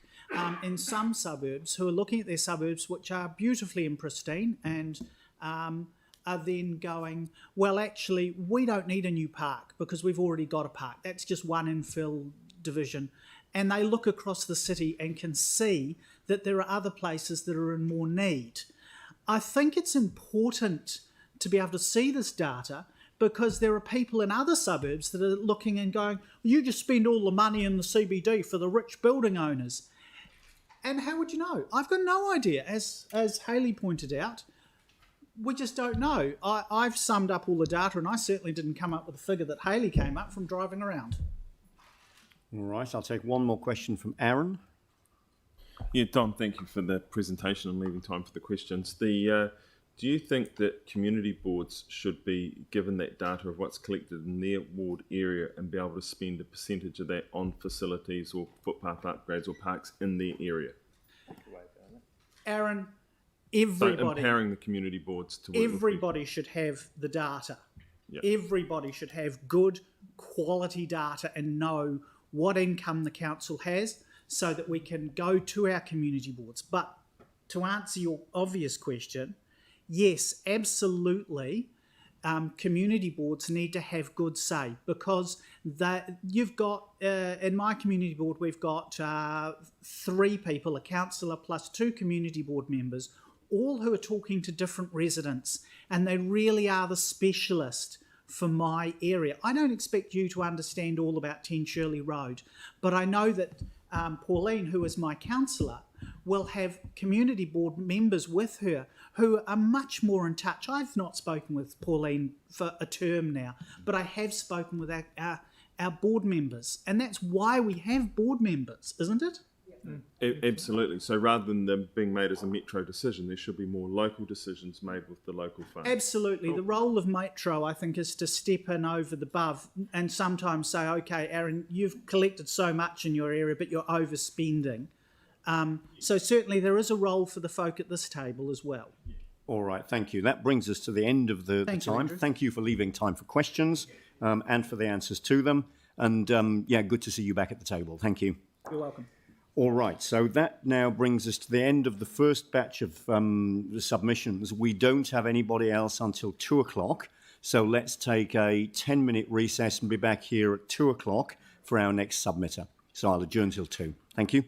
in some suburbs who are looking at their suburbs which are beautifully and pristine and are then going, well, actually, we don't need a new park because we've already got a park. That's just one infill division. And they look across the city and can see that there are other places that are in more need. I think it's important to be able to see this data because there are people in other suburbs that are looking and going, you just spend all the money in the CBD for the rich building owners. And how would you know? I've got no idea. As Hayley pointed out, we just don't know. I've summed up all the data and I certainly didn't come up with a figure that Hayley came up from driving around. All right, I'll take one more question from Aaron. Yeah, Don, thank you for the presentation and leaving time for the questions. Do you think that community boards should be given that data of what's collected in their ward area and be able to spend a percentage of that on facilities or footpath upgrades or parks in their area? Aaron, everybody... So empowering the community boards to work with everybody should have the data. Yep. Everybody should have good quality data and know what income the council has so that we can go to our community boards. But to answer your obvious question, yes, absolutely, community boards need to have good say because you've got, in my community board, we've got 3 people, a councillor plus 2 community board members, all who are talking to different residents, and they really are the specialist for my area. I don't expect you to understand all about 10 Shirley Road, but I know that Pauline, who is my councillor, will have community board members with her who are much more in touch. I've not spoken with Pauline for a term now, but I have spoken with our board members, and that's why we have board members, isn't it? Absolutely. So rather than them being made as a metro decision, there should be more local decisions made with the local funds. Absolutely. The role of metro, I think, is to step in over the above and sometimes say, okay, Aaron, you've collected so much in your area, but you're overspending. So certainly there is a role for the folk at this table as well. All right, thank you. That brings us to the end of the time. Andrew. Thank you for leaving time for questions and for the answers to them. And yeah, good to see you back at the table. Thank you. You're welcome. All right, so that now brings us to the end of the first batch of the submissions. We don't have anybody else until 2 o'clock, so let's take a 10-minute recess and be back here at 2 o'clock for our next submitter. So I'll adjourn till 2. Thank you.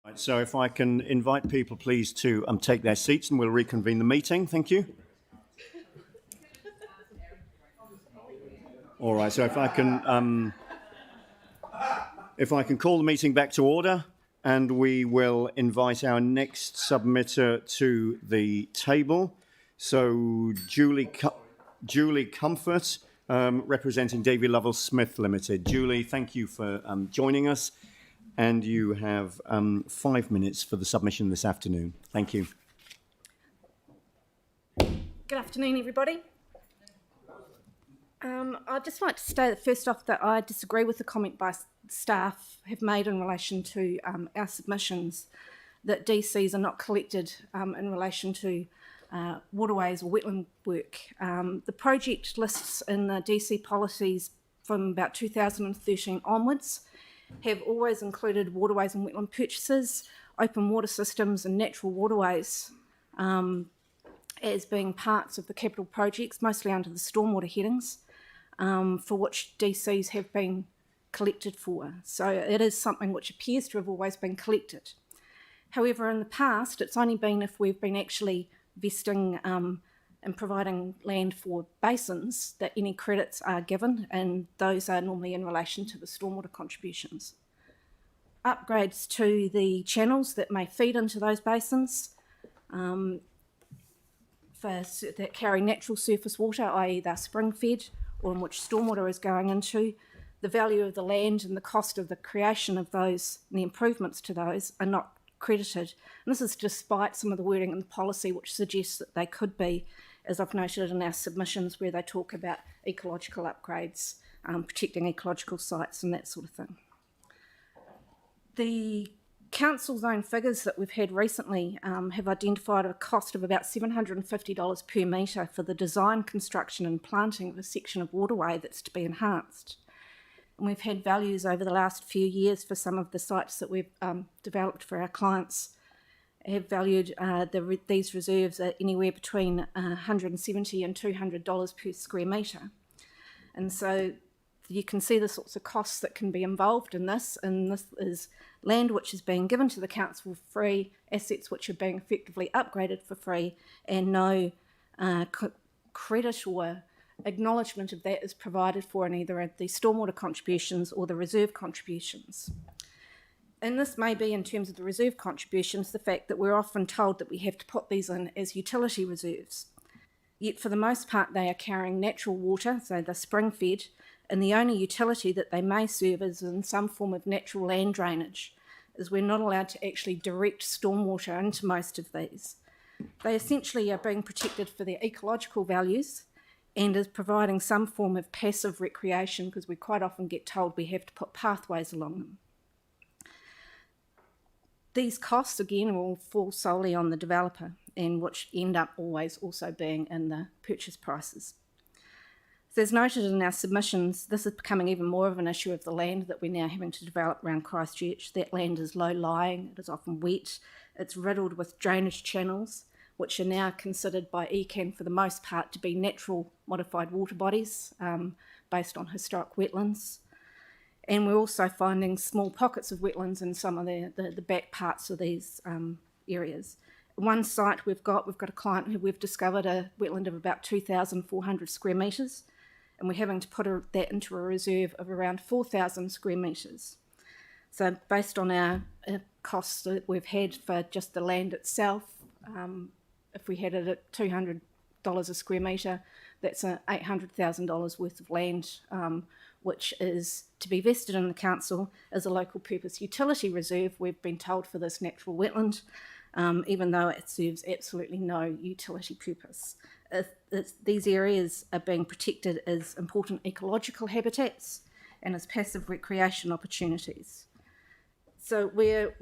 Right, so if I can invite people, please, to take their seats, and we'll reconvene the meeting. Thank you. All right. So if I can call the meeting back to order, and we will invite our next submitter to the table. So Julie Comfort, representing Davy Lovell Smith Limited. Julie, thank you for joining us. And you have 5 minutes for the submission this afternoon. Thank you. Good afternoon, everybody. I'd just like to say first off that I disagree with the comment by staff have made in relation to our submissions that DCs are not collected in relation to waterways or wetland work. The project lists in the DC policies from about 2013 onwards have always included waterways and wetland purchases, open water systems and natural waterways as being parts of the capital projects, mostly under the stormwater headings, for which DCs have been collected for. So it is something which appears to have always been collected. However, in the past, it's only been if we've been actually vesting and providing land for basins that any credits are given, and those are normally in relation to the stormwater contributions. Upgrades to the channels that may feed into those basins that carry natural surface water, i.e. they're spring fed or in which stormwater is going into, the value of the land and the cost of the creation of those and the improvements to those are not credited. And this is despite some of the wording in the policy which suggests that they could be, as I've noted in our submissions, where they talk about ecological upgrades, protecting ecological sites and that sort of thing. The council's own figures that we've had recently have identified a cost of about $750 per metre for the design, construction and planting of a section of waterway that's to be enhanced. And we've had values over the last few years for some of the sites that we've developed for our clients have valued these reserves at anywhere between $170 and $200 per square metre. And so you can see the sorts of costs that can be involved in this, and this is land which is being given to the council for free, assets which are being effectively upgraded for free, and no credit or acknowledgement of that is provided for in either the stormwater contributions or the reserve contributions. And this may be, in terms of the reserve contributions, the fact that we're often told that we have to put these in as utility reserves. Yet for the most part they are carrying natural water, so they're spring fed, and the only utility that they may serve is in some form of natural land drainage, as we're not allowed to actually direct stormwater into most of these. They essentially are being protected for their ecological values and as providing some form of passive recreation, because we quite often get told we have to put pathways along them. These costs, again, will fall solely on the developer, and which end up always also being in the purchase prices. So as noted in our submissions, this is becoming even more of an issue of the land that we're now having to develop around Christchurch. That land is low-lying, it is often wet, it's riddled with drainage channels, which are now considered by ECAN for the most part to be natural modified water bodies based on historic wetlands. And we're also finding small pockets of wetlands in some of the back parts of these areas. One site we've got a client who we've discovered a wetland of about 2,400 square metres, and we're having to put that into a reserve of around 4,000 square metres. So based on our costs that we've had for just the land itself, if we had it at $200 a square metre, that's $800,000 worth of land, which is to be vested in the council as a local purpose utility reserve, we've been told, for this natural wetland, even though it serves absolutely no utility purpose. These areas are being protected as important ecological habitats and as passive recreation opportunities. So we're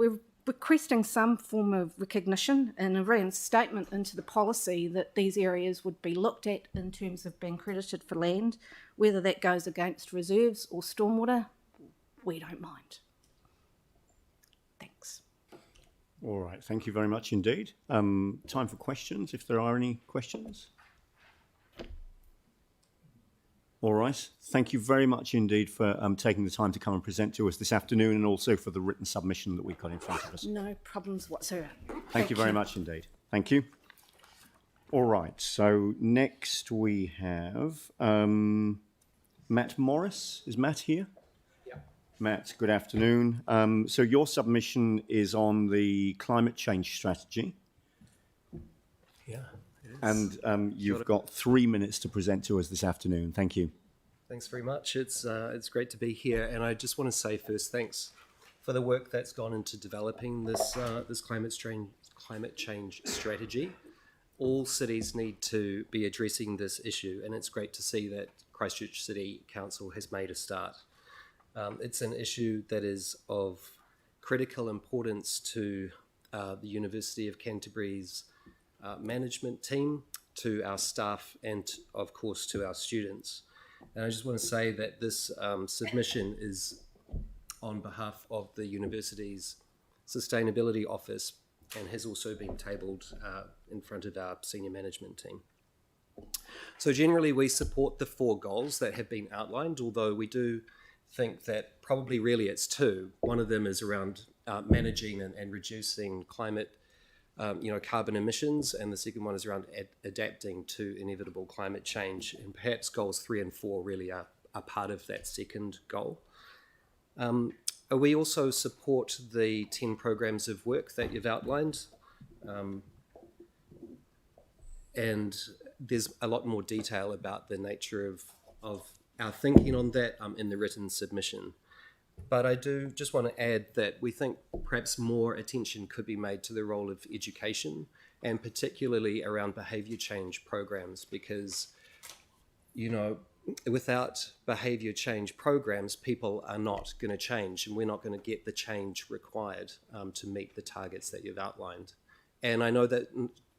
requesting some form of recognition and a reinstatement into the policy that these areas would be looked at in terms of being credited for land, whether that goes against reserves or stormwater, we don't mind. Thanks. All right, thank you very much indeed. Time for questions, if there are any questions. All right. Thank you very much indeed for taking the time to come and present to us this afternoon, and also for the written submission that we've got in front of us. No problems whatsoever. Thank you very much indeed. Thank you. All right. So next we have Matt Morris. Is Matt here? Yeah. Matt, good afternoon. So your submission is on the climate change strategy. Yeah. And you've got 3 minutes to present to us this afternoon. Thank you. Thanks very much. It's great to be here, and I just want to say first thanks for the work that's gone into developing this climate change strategy. All cities need to be addressing this issue, and it's great to see that Christchurch City Council has made a start. It's an issue that is of critical importance to the University of Canterbury's management team, to our staff, and of course to our students. And I just want to say that this submission is on behalf of the university's sustainability office and has also been tabled in front of our senior management team. So generally we support the 4 goals that have been outlined, although we do think that probably really it's 2. One of them is around managing and reducing climate carbon emissions, and the second one is around adapting to inevitable climate change. And perhaps goals 3 and 4 really are part of that second goal. We also support the 10 programs of work that you've outlined. And there's a lot more detail about the nature of our thinking on that in the written submission. But I do just want to add that we think perhaps more attention could be made to the role of education, and particularly around behaviour change programs, because, without behaviour change programs, people are not going to change, and we're not going to get the change required to meet the targets that you've outlined. And I know that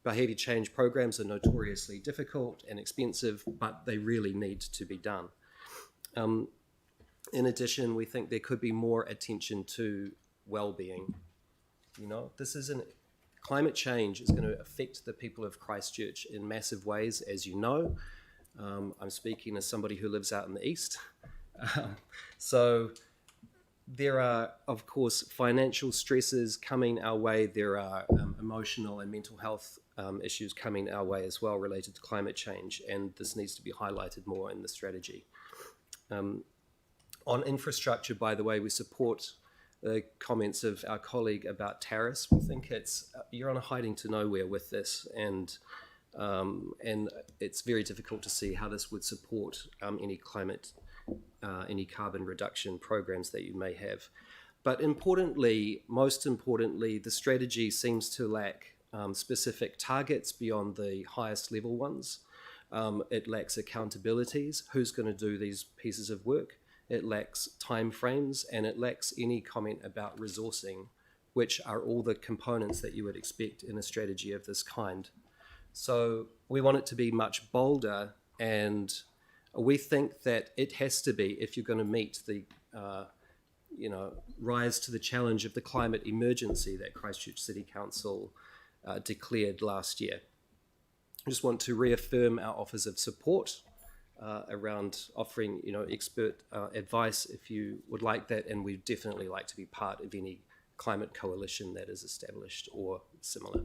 behaviour change programs are notoriously difficult and expensive, but they really need to be done. In addition, we think there could be more attention to well-being. Climate change is going to affect the people of Christchurch in massive ways, as you know. I'm speaking as somebody who lives out in the east. So there are, of course, financial stresses coming our way. There are emotional and mental health issues coming our way as well related to climate change, and this needs to be highlighted more in the strategy. On infrastructure, by the way, we support the comments of our colleague about tariffs. We think you're on a hiding to nowhere with this, and it's very difficult to see how this would support any carbon reduction programs that you may have. But most importantly, the strategy seems to lack specific targets beyond the highest level ones. It lacks accountabilities. Who's going to do these pieces of work? It lacks timeframes, and it lacks any comment about resourcing, which are all the components that you would expect in a strategy of this kind. So we want it to be much bolder, and we think that it has to be, if you're going to meet the rise to the challenge of the climate emergency that Christchurch City Council declared last year. I just want to reaffirm our offers of support around offering, expert advice if you would like that, and we'd definitely like to be part of any climate coalition that is established or similar.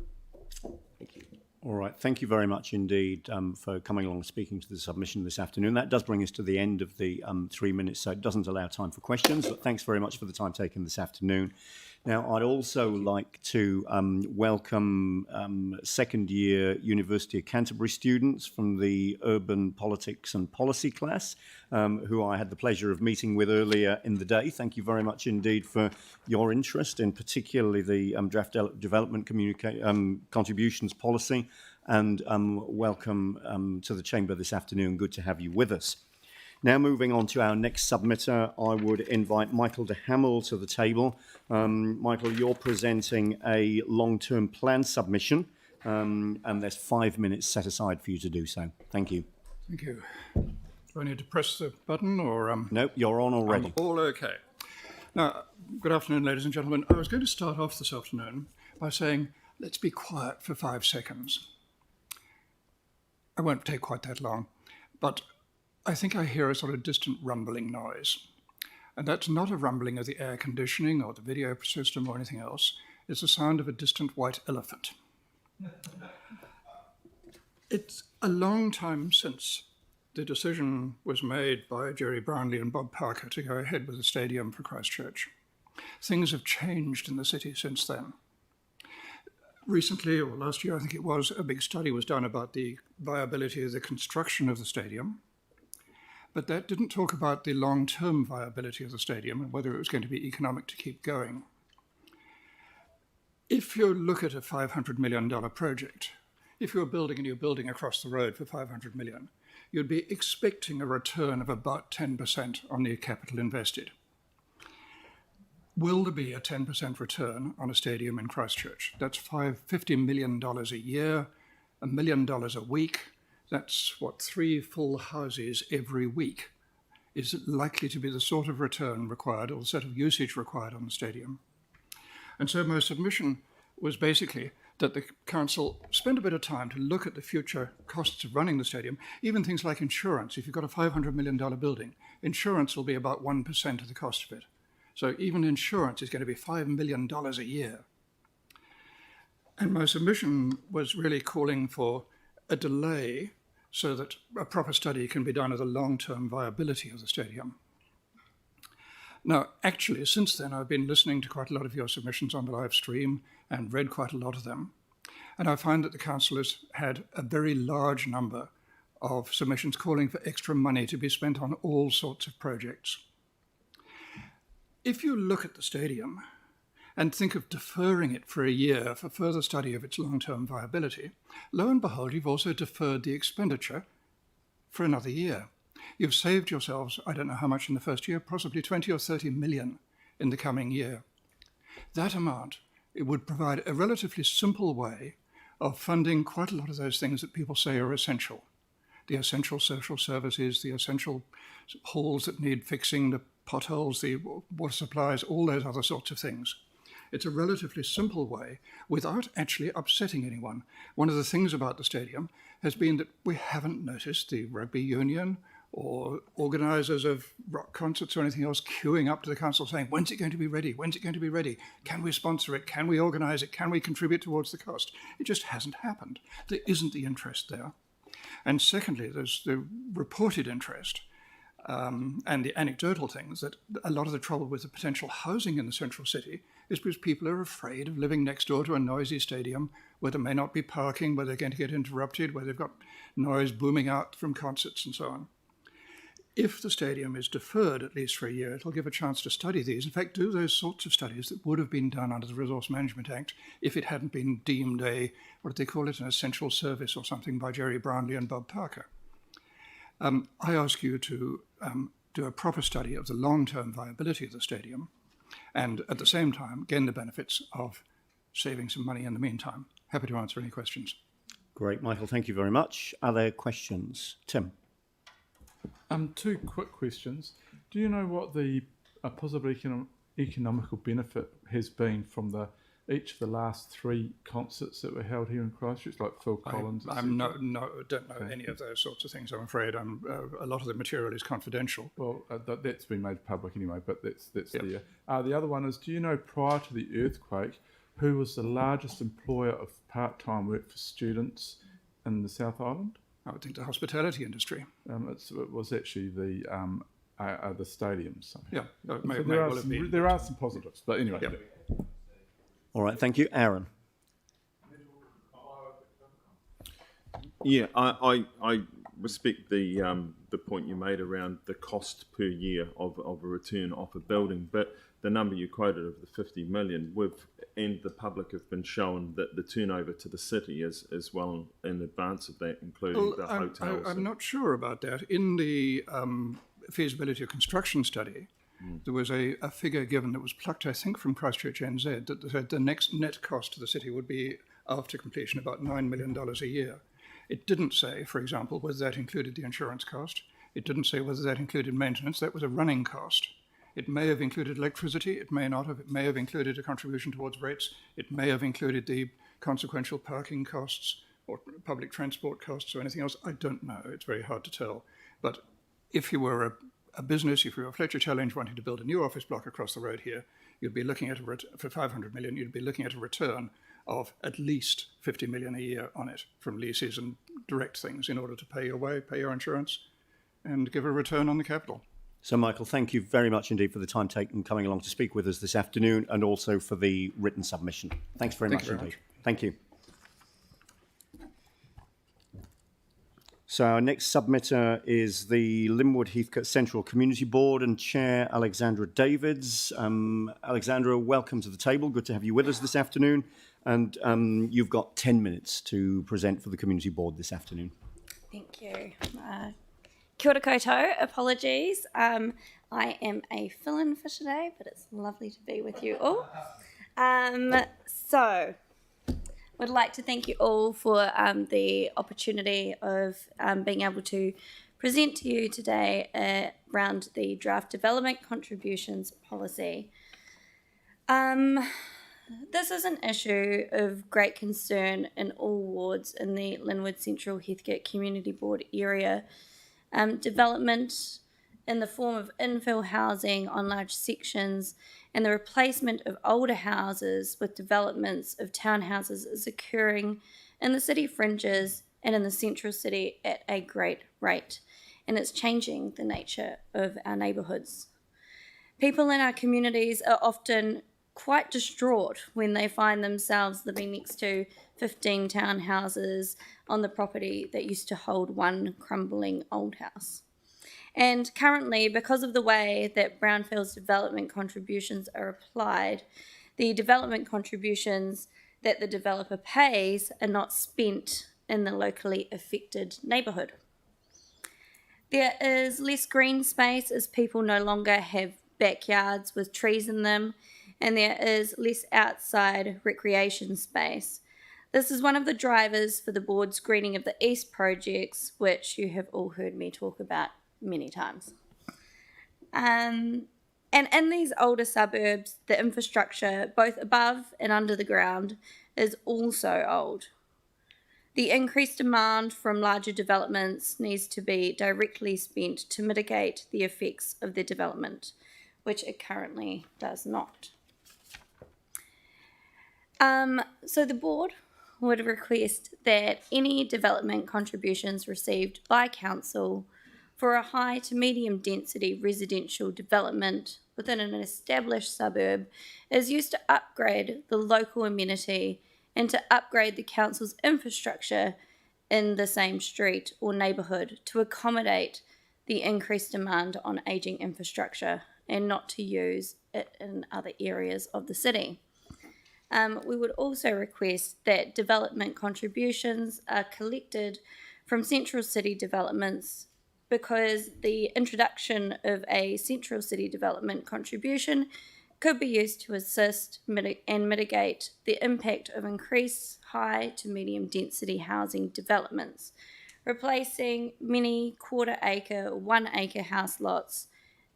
Thank you. All right. Thank you very much indeed for coming along and speaking to the submission this afternoon. That does bring us to the end of the 3 minutes, so it doesn't allow time for questions, but thanks very much for the time taken this afternoon. Now, I'd also like to welcome second-year University of Canterbury students from the Urban Politics and Policy class, who I had the pleasure of meeting with earlier in the day. Thank you very much indeed for your interest in particularly the draft development contributions policy, and welcome to the Chamber this afternoon. Good to have you with us. Now moving on to our next submitter, I would invite Michael de Hamel to the table. Michael, you're presenting a long-term plan submission, and there's 5 minutes set aside for you to do so. Thank you. Thank you. Do I need to press the button or? Nope, you're on already. I'm all okay. Now, good afternoon, ladies and gentlemen. I was going to start off this afternoon by saying, let's be quiet for 5 seconds. I won't take quite that long, but I think I hear a sort of distant rumbling noise. And that's not a rumbling of the air conditioning or the video system or anything else. It's the sound of a distant white elephant. It's a long time since the decision was made by Jerry Brownlee and Bob Parker to go ahead with the stadium for Christchurch. Things have changed in the city since then. Recently, or last year I think it was, a big study was done about the viability of the construction of the stadium, but that didn't talk about the long-term viability of the stadium and whether it was going to be economic to keep going. If you look at a $500 million project, if you're building a new building across the road for $500 million, you'd be expecting a return of about 10% on the capital invested. Will there be a 10% return on a stadium in Christchurch? That's $50 million a year, $1 million a week. That's what, 3 full houses every week is likely to be the sort of return required or the sort of usage required on the stadium. And so my submission was basically that the council spend a bit of time to look at the future costs of running the stadium, even things like insurance. If you've got a $500 million building, insurance will be about 1% of the cost of it. So even insurance is going to be $5 million a year. And my submission was really calling for a delay so that a proper study can be done of the long-term viability of the stadium. Now, actually, since then, I've been listening to quite a lot of your submissions on the live stream and read quite a lot of them. And I find that the council has had a very large number of submissions calling for extra money to be spent on all sorts of projects. If you look at the stadium and think of deferring it for a year for further study of its long-term viability, lo and behold, you've also deferred the expenditure for another year. You've saved yourselves, I don't know how much in the first year, possibly 20 or 30 million in the coming year. That amount, it would provide a relatively simple way of funding quite a lot of those things that people say are essential. The essential social services, the essential halls that need fixing, the potholes, the water supplies, all those other sorts of things. It's a relatively simple way without actually upsetting anyone. One of the things about the stadium has been that we haven't noticed the rugby union or organisers of rock concerts or anything else queuing up to the council saying, when's it going to be ready? When's it going to be ready? Can we sponsor it? Can we organise it? Can we contribute towards the cost? It just hasn't happened. There isn't the interest there. And secondly, there's the reported interest and the anecdotal things that a lot of the trouble with the potential housing in the central city is because people are afraid of living next door to a noisy stadium where there may not be parking, where they're going to get interrupted, where they've got noise booming out from concerts and so on. If the stadium is deferred at least for a year, it'll give a chance to study these. In fact, do those sorts of studies that would have been done under the Resource Management Act if it hadn't been deemed a, what do they call it, an essential service or something by Jerry Brownlee and Bob Parker. I ask you to do a proper study of the long-term viability of the stadium and at the same time gain the benefits of saving some money in the meantime. Happy to answer any questions. Great, Michael, thank you very much. Other questions? Tim. 2 quick questions. Do you know what the possible economical benefit has been from each of the last 3 concerts that were held here in Christchurch, like Phil Collins? I don't know any of those sorts of things, I'm afraid. A lot of the material is confidential. Well, that's been made public anyway, but that's yep. There. The other one is, do you know, prior to the earthquake, who was the largest employer of part-time work for students in the South Island? I would think the hospitality industry. It was actually the stadiums. Yeah, there are some positives, but anyway. Yeah. All right, thank you. Aaron. Yeah, I respect the point you made around the cost per year of a return off a building, but the number you quoted of the 50 million, and the public have been shown that the turnover to the city is well in advance of that, including the hotels. I'm not sure about that. In the feasibility of construction study, there was a figure given that was plucked, I think, from Christchurch NZ, that said the next net cost to the city would be, after completion, about $9 million a year. It didn't say, for example, whether that included the insurance cost. It didn't say whether that included maintenance. That was a running cost. It may have included electricity. It may not have. It may have included a contribution towards rates. It may have included the consequential parking costs or public transport costs or anything else. I don't know. It's very hard to tell. But if you were a business, if you were a Fletcher Challenge wanting to build a new office block across the road here, you'd be looking at for 500 million, you'd be looking at a return of at least 50 million a year on it from leases and direct things in order to pay your way, pay your insurance, and give a return on the capital. So, Michael, thank you very much indeed for the time taken coming along to speak with us this afternoon, and also for the written submission. Thanks very much indeed. Thank you. So our next submitter is the Linwood Heathcote Central Community Board and Chair Alexandra Davids. Alexandra, welcome to the table. Good to have you with us this afternoon. And you've got 10 minutes to present for the Community Board this afternoon. Thank you. Kia ora koutou, apologies. I am a fill-in for today, but it's lovely to be with you all. So, would like to thank you all for the opportunity of being able to present to you today around the draft development contributions policy. This is an issue of great concern in all wards in the Linwood Central Heathcote Community Board area. Development in the form of infill housing on large sections and the replacement of older houses with developments of townhouses is occurring in the city fringes and in the central city at a great rate, and it's changing the nature of our neighbourhoods. People in our communities are often quite distraught when they find themselves living next to 15 townhouses on the property that used to hold one crumbling old house. And currently, because of the way that brownfields development contributions are applied, the development contributions that the developer pays are not spent in the locally affected neighbourhood. There is less green space as people no longer have backyards with trees in them, and there is less outside recreation space. This is one of the drivers for the board's greening of the East projects, which you have all heard me talk about many times. And in these older suburbs, the infrastructure, both above and under the ground, is also old. The increased demand from larger developments needs to be directly spent to mitigate the effects of their development, which it currently does not. So the board would request that any development contributions received by council for a high to medium density residential development within an established suburb is used to upgrade the local amenity and to upgrade the council's infrastructure in the same street or neighbourhood to accommodate the increased demand on ageing infrastructure and not to use it in other areas of the city. We would also request that development contributions are collected from central city developments, because the introduction of a central city development contribution could be used to assist and mitigate the impact of increased high to medium density housing developments, replacing many quarter-acre, one-acre house lots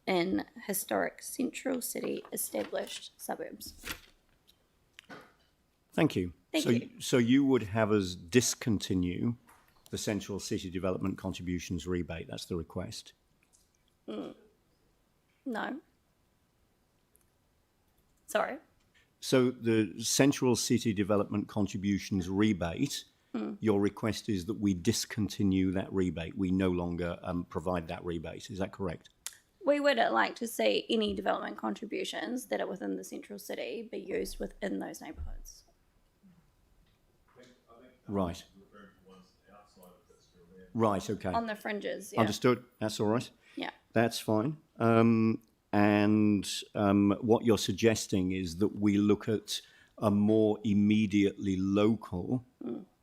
in historic central city established suburbs. Thank you. Thank you. So you would have us discontinue the Central City Development Contributions rebate. That's the request. No. Sorry. So the Central City Development Contributions rebate, your request is that we discontinue that rebate. We no longer provide that rebate. Is that correct? We would like to see any development contributions that are within the central city be used within those neighbourhoods. Right. Right, okay. On the fringes, yeah. Understood. That's all right. Yeah. That's fine. What you're suggesting is that we look at a more immediately local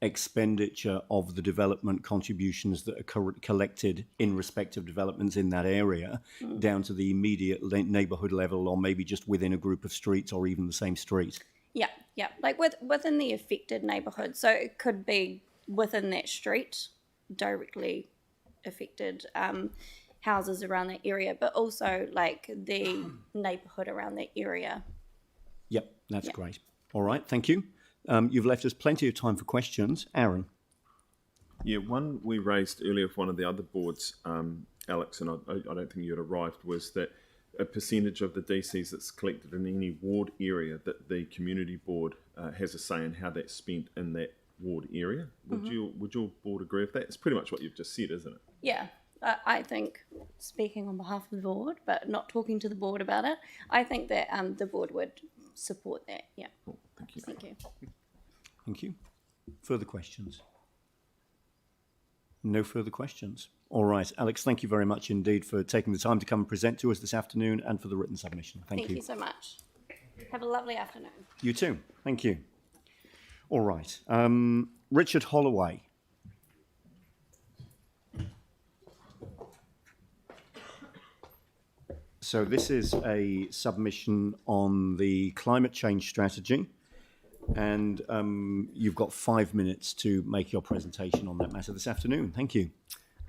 expenditure of the development contributions that are collected in respect of developments in that area down to the immediate neighbourhood level, or maybe just within a group of streets or even the same street. Yeah, like within the affected neighbourhood. So it could be within that street, directly affected houses around that area, but also like the neighbourhood around that area. Yep, that's great. All right, thank you. You've left us plenty of time for questions. Aaron. Yeah, one we raised earlier with one of the other boards Alex, and I don't think you had arrived, was that a percentage of the DCs that's collected in any ward area, that the community board has a say in how that's spent in that ward area. Would your board agree with that? It's pretty much what you've just said, isn't it? Yeah, I think, speaking on behalf of the board, but not talking to the board about it, I think that the board would support that. Yeah. Cool. Thank you. Thank you. Thank you. Further questions? No further questions. All right, Alex, thank you very much indeed for taking the time to come and present to us this afternoon and for the written submission. Thank you. Thank you so much. Have a lovely afternoon. You too. Thank you. All right. Richard Holloway. So this is a submission on the climate change strategy, and you've got 5 minutes to make your presentation on that matter this afternoon. Thank you.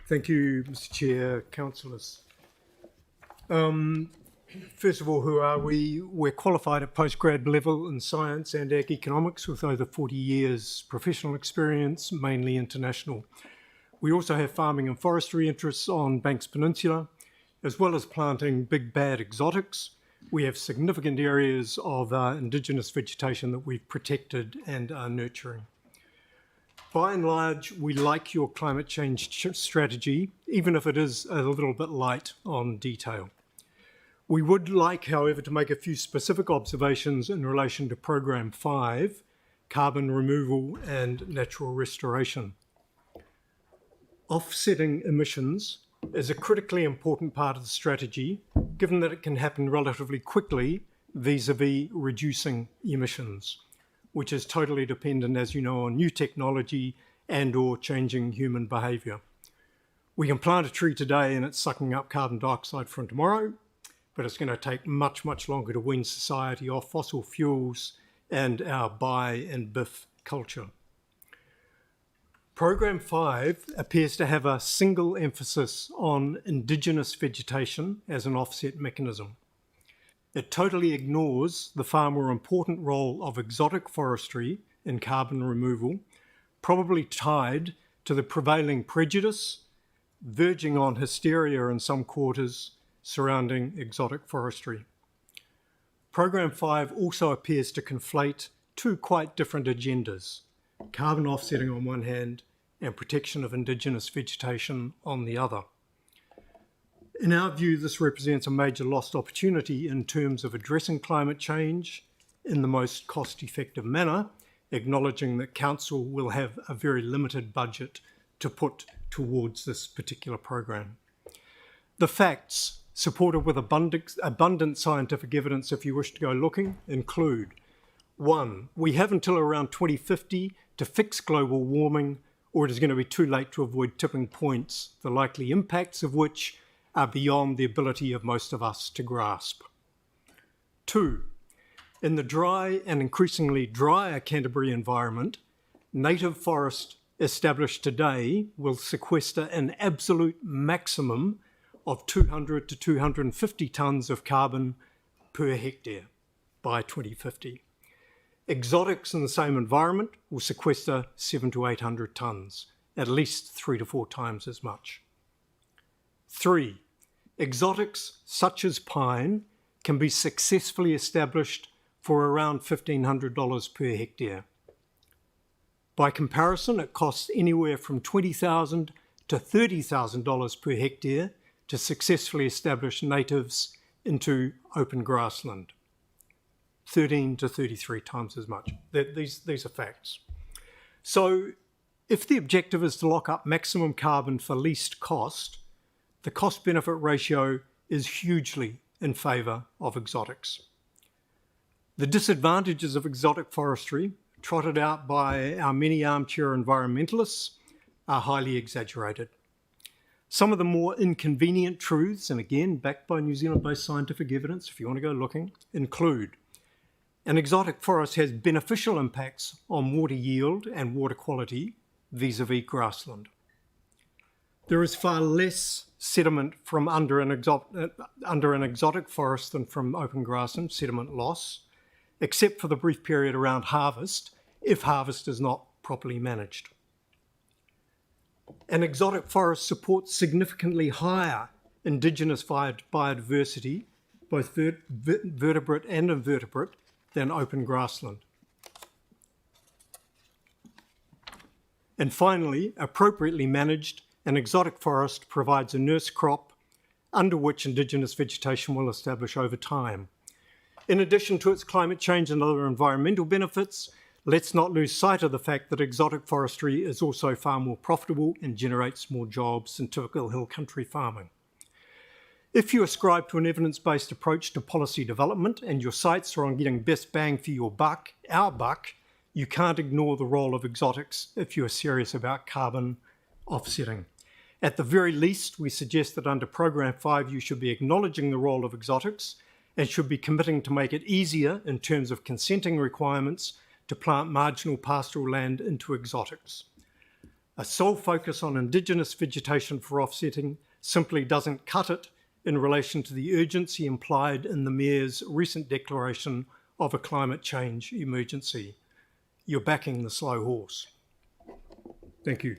Thank you, Mr. Chair, councillors. First of all, who are we? We're qualified at postgrad level in science and ag economics with over 40 years professional experience, mainly international. We also have farming and forestry interests on Banks Peninsula, as well as planting big bad exotics. We have significant areas of indigenous vegetation that we've protected and are nurturing. By and large, we like your climate change strategy, even if it is a little bit light on detail. We would like, however, to make a few specific observations in relation to Programme 5, Carbon Removal and Natural Restoration. Offsetting emissions is a critically important part of the strategy, given that it can happen relatively quickly vis-à-vis reducing emissions, which is totally dependent, as you know, on new technology and or changing human behaviour. We can plant a tree today and it's sucking up carbon dioxide from tomorrow, but it's going to take much, much longer to wean society off fossil fuels and our buy and biff culture. Programme 5 appears to have a single emphasis on indigenous vegetation as an offset mechanism. It totally ignores the far more important role of exotic forestry in carbon removal, probably tied to the prevailing prejudice, verging on hysteria in some quarters, surrounding exotic forestry. Programme 5 also appears to conflate two quite different agendas: carbon offsetting on one hand and protection of indigenous vegetation on the other. In our view, this represents a major lost opportunity in terms of addressing climate change in the most cost-effective manner, acknowledging that Council will have a very limited budget to put towards this particular program. The facts, supported with abundant scientific evidence if you wish to go looking, include: 1, we have until around 2050 to fix global warming, or it is going to be too late to avoid tipping points, the likely impacts of which are beyond the ability of most of us to grasp. 2, in the dry and increasingly drier Canterbury environment, native forest established today will sequester an absolute maximum of 200 to 250 tonnes of carbon per hectare by 2050. Exotics in the same environment will sequester 700 to 800 tonnes, at least 3 to 4 times as much. 3, exotics such as pine can be successfully established for around $1,500 per hectare. By comparison, it costs anywhere from $20,000 to $30,000 per hectare to successfully establish natives into open grassland. 13 to 33 times as much. These are facts. So if the objective is to lock up maximum carbon for least cost, the cost-benefit ratio is hugely in favour of exotics. The disadvantages of exotic forestry, trotted out by our many armchair environmentalists, are highly exaggerated. Some of the more inconvenient truths, and again, backed by New Zealand-based scientific evidence, if you want to go looking, include: an exotic forest has beneficial impacts on water yield and water quality vis-à-vis grassland. There is far less sediment from under an exotic forest than from open grassland, sediment loss, except for the brief period around harvest, if harvest is not properly managed. An exotic forest supports significantly higher indigenous biodiversity, both vertebrate and invertebrate, than open grassland. And finally, appropriately managed, an exotic forest provides a nurse crop under which indigenous vegetation will establish over time. In addition to its climate change and other environmental benefits, let's not lose sight of the fact that exotic forestry is also far more profitable and generates more jobs than typical hill country farming. If you ascribe to an evidence-based approach to policy development and your sights are on getting best bang for your buck, our buck, you can't ignore the role of exotics if you are serious about carbon offsetting. At the very least, we suggest that under Programme 5 you should be acknowledging the role of exotics and should be committing to make it easier in terms of consenting requirements to plant marginal pastoral land into exotics. A sole focus on indigenous vegetation for offsetting simply doesn't cut it in relation to the urgency implied in the Mayor's recent declaration of a climate change emergency. You're backing the slow horse. Thank you.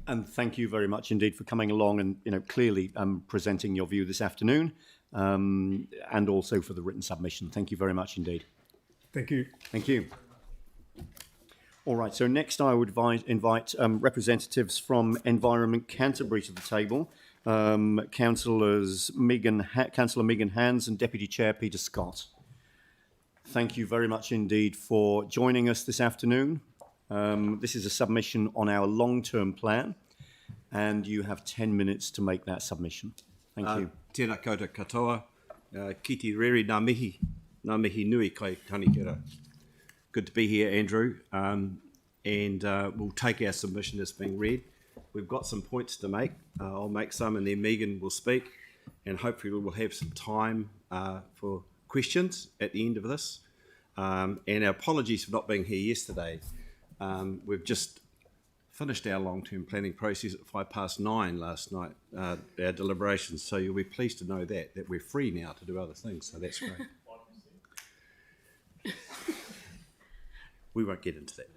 And thank you very much indeed for coming along and clearly presenting your view this afternoon, and also for the written submission. Thank you very much indeed. Thank you. Thank you. All right, so next I would invite representatives from Environment Canterbury to the table. Councillor Megan Hands and Deputy Chair Peter Scott. Thank you very much indeed for joining us this afternoon. This is a submission on our long-term plan, and you have 10 minutes to make that submission. Thank you. Tēnā koutou katoa, ki te rere ngā mihi nui kai tanikera. Good to be here, Andrew, and we'll take our submission as being read. We've got some points to make. I'll make some and then Megan will speak, and hopefully we will have some time for questions at the end of this. And our apologies for not being here yesterday. We've just finished our long-term planning process at 9:05 last night, our deliberations, so you'll be pleased to know that we're free now to do other things, so that's great. We won't get into that.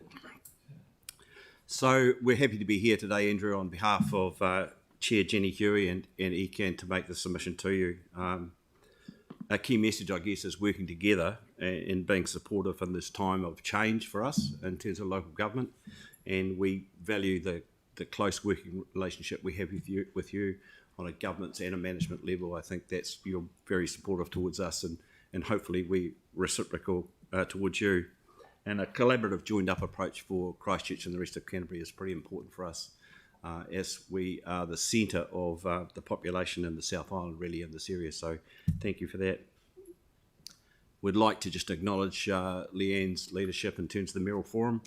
So we're happy to be here today, Andrew, on behalf of Chair Jenny Huey and ECAN to make the submission to you. A key message, I guess, is working together and being supportive in this time of change for us in terms of local government, and we value the close working relationship we have with you on a governance and a management level. I think that's, you're very supportive towards us, and hopefully we reciprocal towards you. And a collaborative joined-up approach for Christchurch and the rest of Canterbury is pretty important for us, as we are the centre of the population in the South Island, really, in this area. So thank you for that. We'd like to just acknowledge Leanne's leadership in terms of the Merrill Forum.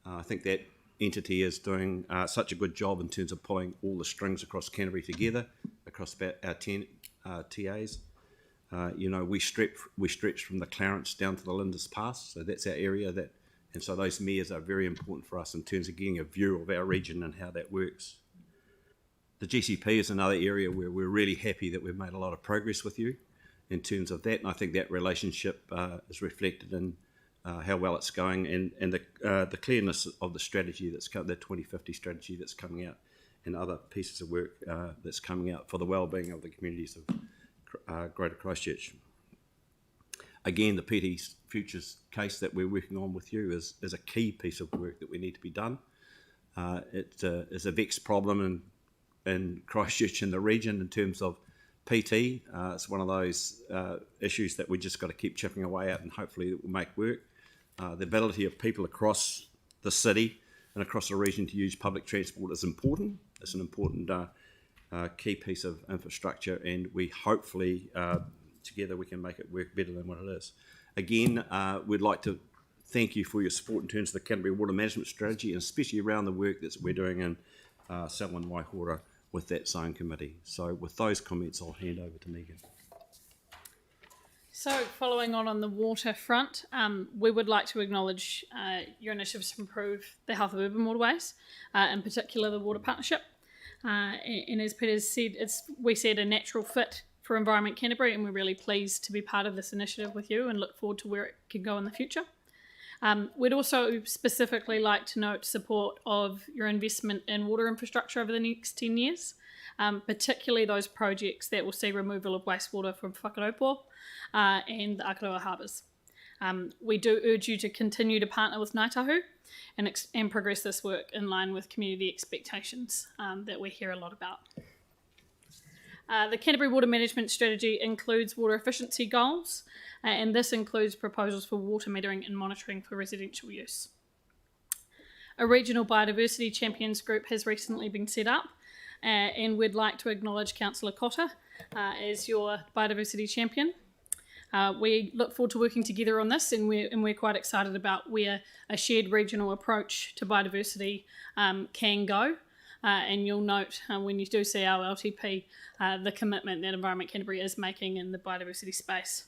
I think that entity is doing such a good job in terms of pulling all the strings across Canterbury together, across about our 10 TAs. We stretch from the Clarence down to the Lindis Pass, so that's our area and so those mayors are very important for us in terms of getting a view of our region and how that works. The GCP is another area where we're really happy that we've made a lot of progress with you in terms of that, and I think that relationship is reflected in how well it's going and the clearness of the strategy the 2050 strategy that's coming out, and other pieces of work that's coming out for the well-being of the communities of Greater Christchurch. Again, the PT Futures case that we're working on with you is a key piece of work that we need to be done. It is a vexed problem in Christchurch and the region in terms of PT. It's one of those issues that we just got to keep chipping away at, and hopefully it will make work. The ability of people across the city and across the region to use public transport is important. It's an important key piece of infrastructure, and we hopefully together we can make it work better than what it is. Again, we'd like to thank you for your support in terms of the Canterbury Water Management Strategy, and especially around the work that we're doing in Selwyn Waihora with that zone committee. So with those comments, I'll hand over to Megan. So following on the water front, we would like to acknowledge your initiatives to improve the health of urban waterways, in particular the Water Partnership. And as Peter said, we see it a natural fit for Environment Canterbury, and we're really pleased to be part of this initiative with you and look forward to where it can go in the future. We'd also specifically like to note support of your investment in water infrastructure over the next 10 years, particularly those projects that will see removal of wastewater from Whakapuaki and the Akaroa harbours. We do urge you to continue to partner with Ngāi Tahu and progress this work in line with community expectations that we hear a lot about. The Canterbury Water Management Strategy includes water efficiency goals, and this includes proposals for water metering and monitoring for residential use. A regional biodiversity champions group has recently been set up, and we'd like to acknowledge Councillor Cotter as your biodiversity champion. We look forward to working together on this, and we're quite excited about where a shared regional approach to biodiversity can go. And you'll note when you do see our LTP, the commitment that Environment Canterbury is making in the biodiversity space.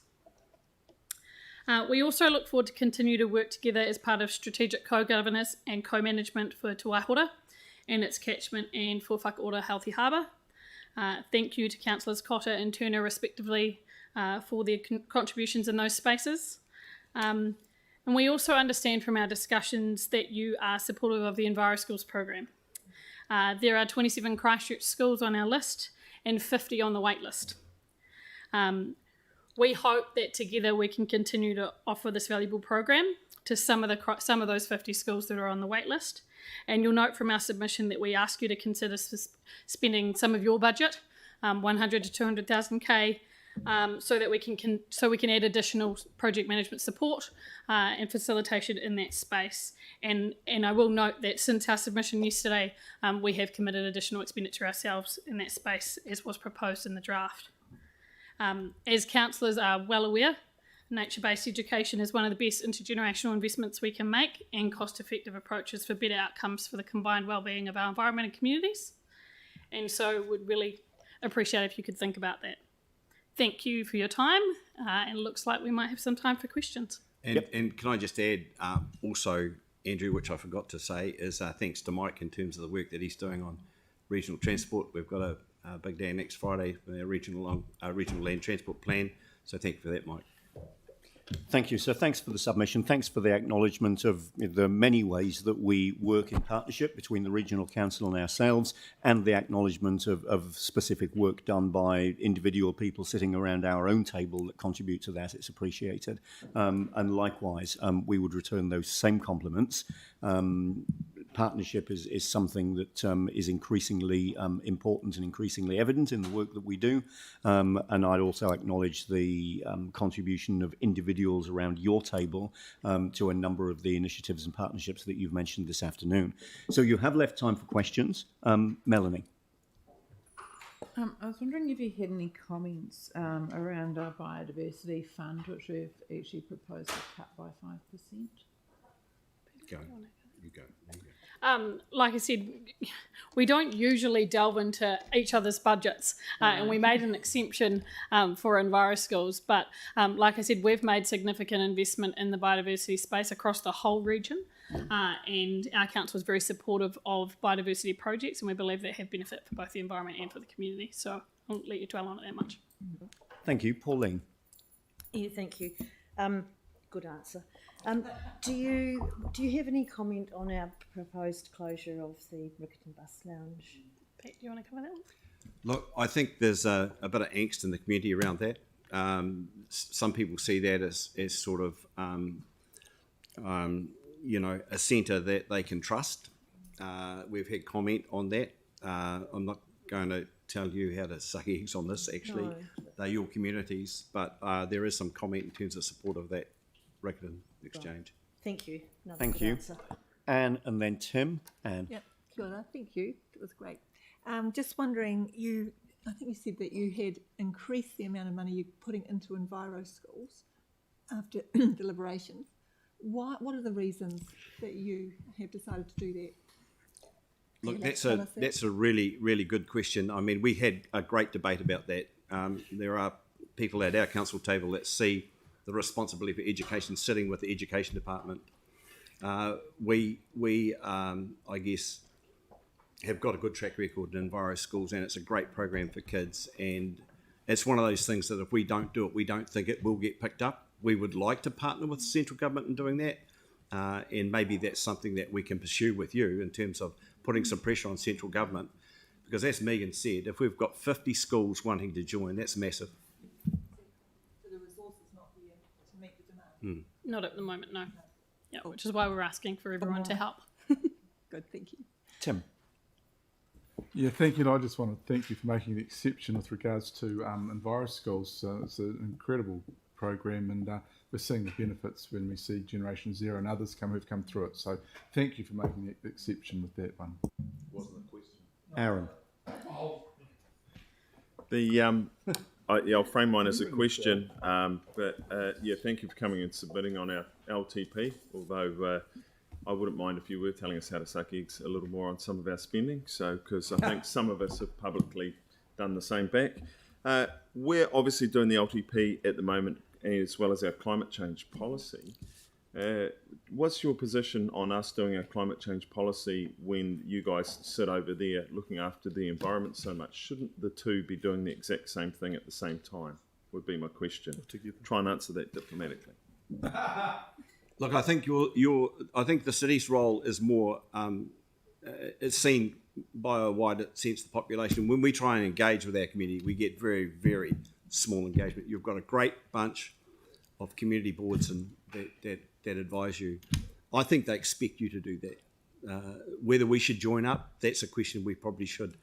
We also look forward to continue to work together as part of strategic co-governance and co-management for Te Waihora and its catchment and for Whakaora Healthy Harbour. Thank you to Councillors Cotter and Turner respectively for their contributions in those spaces. And we also understand from our discussions that you are supportive of the EnviroSchools program. There are 27 Christchurch schools on our list and 50 on the wait list. We hope that together we can continue to offer this valuable program to some of those 50 schools that are on the wait list. And you'll note from our submission that we ask you to consider spending some of your budget, 100 to 200,000 K, so that we can add additional project management support and facilitation in that space. And I will note that since our submission yesterday, we have committed additional expenditure ourselves in that space, as was proposed in the draft. As councillors are well aware, nature-based education is one of the best intergenerational investments we can make and cost-effective approaches for better outcomes for the combined well-being of our environment and communities. And so we'd really appreciate if you could think about that. Thank you for your time, and it looks like we might have some time for questions. And can I just add also, Andrew, which I forgot to say, is thanks to Mike in terms of the work that he's doing on regional transport. We've got a big day next Friday for our regional land transport plan. So thank you for that, Mike. Thank you. So thanks for the submission. Thanks for the acknowledgement of the many ways that we work in partnership between the Regional Council and ourselves, and the acknowledgement of specific work done by individual people sitting around our own table that contribute to that. It's appreciated. And likewise, we would return those same compliments. Partnership is something that is increasingly important and increasingly evident in the work that we do. And I'd also acknowledge the contribution of individuals around your table to a number of the initiatives and partnerships that you've mentioned this afternoon. So you have left time for questions. Melanie. I was wondering if you had any comments around our biodiversity fund, which we've actually proposed to cut by 5%. Go. You go. Like I said, we don't usually delve into each other's budgets, and we made an exception for EnviroSchools, but like I said, we've made significant investment in the biodiversity space across the whole region, and our council is very supportive of biodiversity projects, and we believe they have benefit for both the environment and for the community, so I won't let you dwell on it that much. Thank you. Pauline. Yeah, thank you. Good answer. Do you have any comment on our proposed closure of the Riccarton Bus Lounge? Pete, do you want to cover that one? Look, I think there's a bit of angst in the community around that. Some people see that as sort of, a centre that they can trust. We've had comment on that. I'm not going to tell you how to suck eggs on this, actually. No. They're your communities, but there is some comment in terms of support of that Riccarton exchange. Thank you. Another Thank you. Answer. Anne, and then Tim. Anne. Yep, sure. Thank you. It was great. Just wondering, I think you said that you had increased the amount of money you're putting into EnviroSchools after deliberations. What are the reasons that you have decided to do that? Look, that's a really, really good question. I mean, we had a great debate about that. There are people at our council table that see the responsibility for education sitting with the education department. We I guess, have got a good track record in EnviroSchools, and it's a great program for kids. And it's one of those things that if we don't do it, we don't think it will get picked up. We would like to partner with the central government in doing that, and maybe that's something that we can pursue with you in terms of putting some pressure on central government, because as Megan said, if we've got 50 schools wanting to join, that's massive. So the resource is not there to meet the demand. Not at the moment, no. Yeah, which is why we're asking for everyone to help. Good, thank you. Tim. Yeah, thank you. And I just want to thank you for making the exception with regards to Enviro Schools. It's an incredible program, and we're seeing the benefits when we see Generation Zero and others who've come through it. So thank you for making the exception with that one. Wasn't a question. Aaron. I'll frame mine as a question, but thank you for coming and submitting on our LTP, although I wouldn't mind if you were telling us how to suck eggs a little more on some of our spending, because I think some of us have publicly done the same back. We're obviously doing the LTP at the moment, as well as our climate change policy. What's your position on us doing our climate change policy when you guys sit over there looking after the environment so much? Shouldn't the two be doing the exact same thing at the same time, would be my question. Try and answer that diplomatically. Look, I think I think the city's role is more, it's seen by a wider sense of the population. When we try and engage with our community, we get very, very small engagement. You've got a great bunch of community boards and that advise you. I think they expect you to do that. Whether we should join up, that's a question we probably should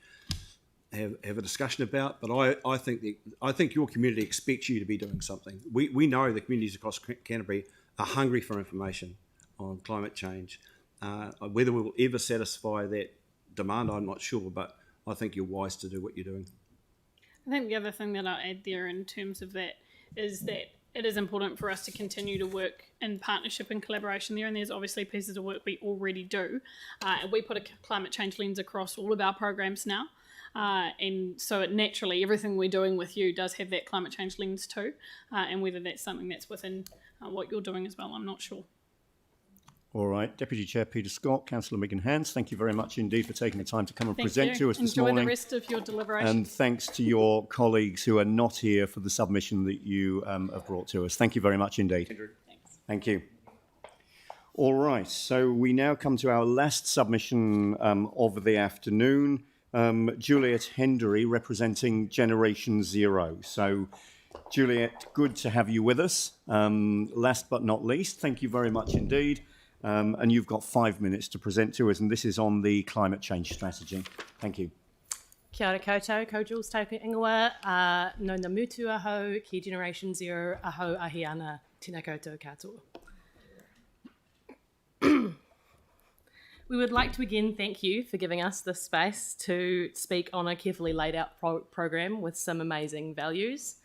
have a discussion about. But I think your community expects you to be doing something. We know the communities across Canterbury are hungry for information on climate change. Whether we will ever satisfy that demand, I'm not sure, but I think you're wise to do what you're doing. I think the other thing that I'll add there in terms of that is that it is important for us to continue to work in partnership and collaboration there, and there's obviously pieces of work we already do. And we put a climate change lens across all of our programs now, and so naturally everything we're doing with you does have that climate change lens too, and whether that's something that's within what you're doing as well, I'm not sure. All right, Deputy Chair Peter Scott, Councillor Megan Hans, thank you very much indeed for taking the time to come and present to us this morning. Enjoy the rest of your deliberations. And thanks to your colleagues who are not here for the submission that you have brought to us. Thank you very much indeed. Andrew. Thanks. Thank you. All right, so we now come to our last submission of the afternoon. Juliet Hendery, representing Generation Zero. So, Juliet, good to have you with us. Last but not least, thank you very much indeed. And you've got 5 minutes to present to us, and this is on the climate change strategy. Thank you. Kia ora koutou, ko Jules tauku ingoa, no na mutu aho ki Generation Zero aho ahi ana, tēnā koutou katoa. We would like to again thank you for giving us this space to speak on a carefully laid out program with some amazing values.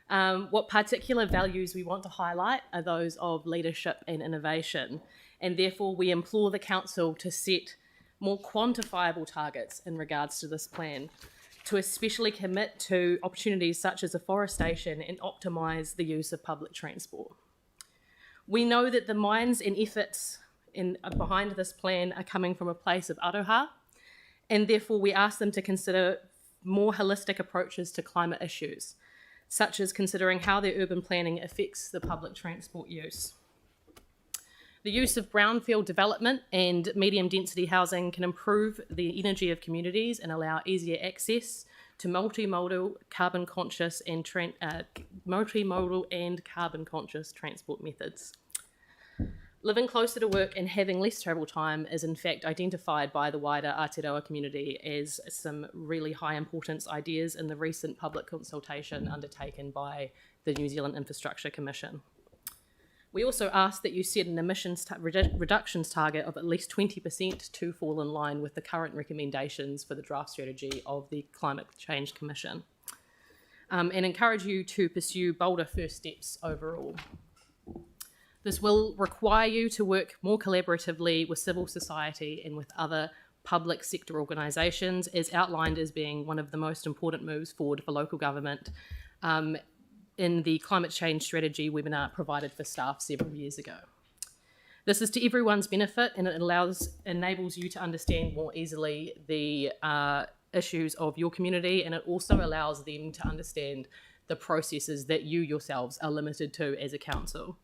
What particular values we want to highlight are those of leadership and innovation, and therefore we implore the Council to set more quantifiable targets in regards to this plan, to especially commit to opportunities such as afforestation and optimise the use of public transport. We know that the minds and efforts behind this plan are coming from a place of aroha, and therefore we ask them to consider more holistic approaches to climate issues, such as considering how their urban planning affects the public transport use. The use of brownfield development and medium density housing can improve the energy of communities and allow easier access to multimodal carbon conscious and carbon conscious transport methods. Living closer to work and having less travel time is in fact identified by the wider Aotearoa community as some really high importance ideas in the recent public consultation undertaken by the New Zealand Infrastructure Commission. We also ask that you set an emissions reductions target of at least 20% to fall in line with the current recommendations for the draft strategy of the Climate Change Commission, and encourage you to pursue bolder first steps overall. This will require you to work more collaboratively with civil society and with other public sector organisations, as outlined as being one of the most important moves forward for local government in the climate change strategy webinar provided for staff several years ago. This is to everyone's benefit, and it enables you to understand more easily the issues of your community, and it also allows them to understand the processes that you yourselves are limited to as a council.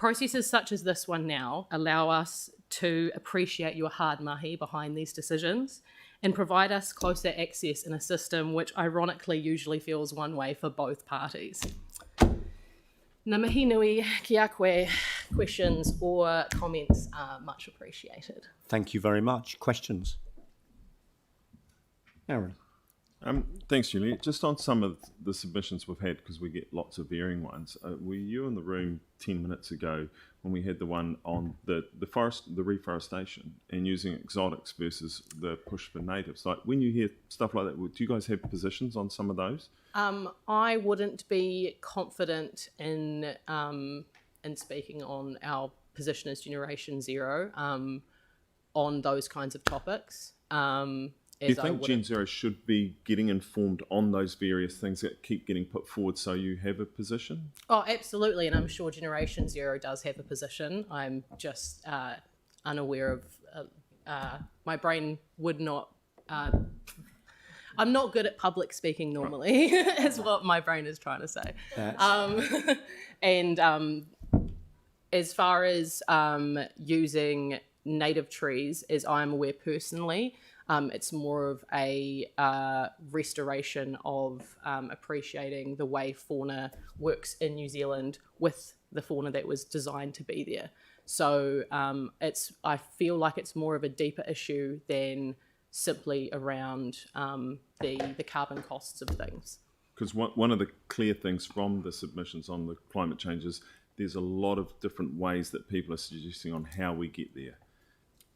Processes such as this one now allow us to appreciate your hard mahi behind these decisions and provide us closer access in a system which ironically usually feels one way for both parties. Ngā mihi nui ki a koe, questions or comments are much appreciated. Thank you very much. Questions? Aaron. Thanks, Juliet. Just on some of the submissions we've had, because we get lots of varying ones. Were you in the room 10 minutes ago when we had the one on the reforestation and using exotics versus the push for natives? Like when you hear stuff like that, do you guys have positions on some of those? I wouldn't be confident in speaking on our position as Generation Zero on those kinds of topics. Do you think Gen Zero should be getting informed on those various things that keep getting put forward so you have a position? Oh, absolutely, and I'm sure Generation Zero does have a position. I'm just unaware of... my brain would not... I'm not good at public speaking normally, is what my brain is trying to say. And as far as using native trees, as I'm aware personally, it's more of a restoration of appreciating the way fauna works in New Zealand with the fauna that was designed to be there. So I feel like it's more of a deeper issue than simply around the carbon costs of things. Because one of the clear things from the submissions on the climate change is there's a lot of different ways that people are suggesting on how we get there.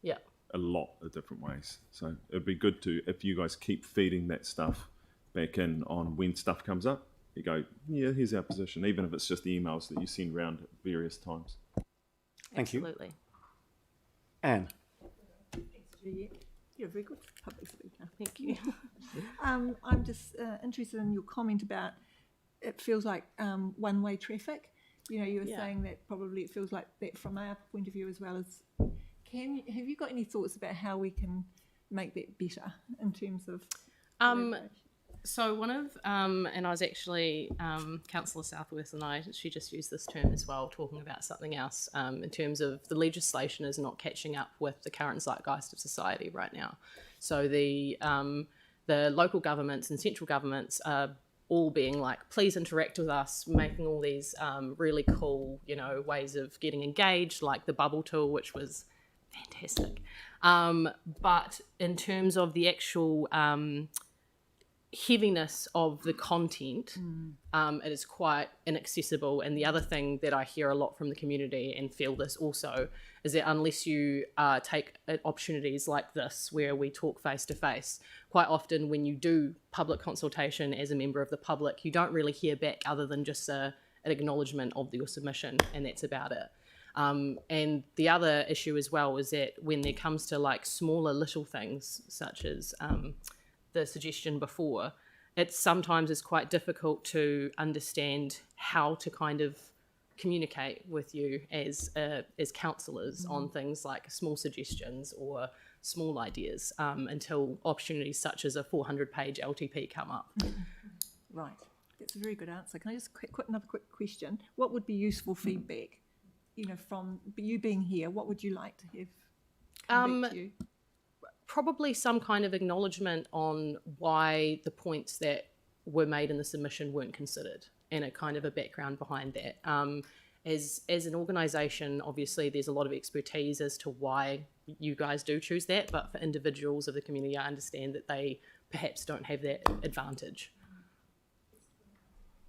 Yeah. A lot of different ways. So it'd be good to, if you guys keep feeding that stuff back in on when stuff comes up, you go, yeah, here's our position, even if it's just the emails that you send around at various times. Thank you. Absolutely. Anne. Thanks, Juliet. You're a very good public speaker. Thank you. I'm just interested in your comment about it feels like one-way traffic. You know, you were saying that probably it feels like that from our point of view as well as... have you got any thoughts about how we can make that better in terms of... So one of, and I was actually, Councillor Southworth and I, she just used this term as well, talking about something else in terms of the legislation is not catching up with the current zeitgeist of society right now. So the local governments and central governments are all being like, please interact with us, making all these really cool, ways of getting engaged, like the bubble tool, which was fantastic. But in terms of the actual heaviness of the content, it is quite inaccessible. And the other thing that I hear a lot from the community and feel this also is that unless you take opportunities like this where we talk face to face, quite often when you do public consultation as a member of the public, you don't really hear back other than just an acknowledgement of your submission, and that's about it. And the other issue as well is that when there comes to like smaller little things such as the suggestion before, it sometimes is quite difficult to understand how to kind of communicate with you as councillors on things like small suggestions or small ideas until opportunities such as a 400-page LTP come up. Right, that's a very good answer. Can I just another quick question? What would be useful feedback? From you being here, what would you like to have come back to you? Probably some kind of acknowledgement on why the points that were made in the submission weren't considered, and a kind of a background behind that. As an organisation, obviously there's a lot of expertise as to why you guys do choose that, but for individuals of the community, I understand that they perhaps don't have that advantage.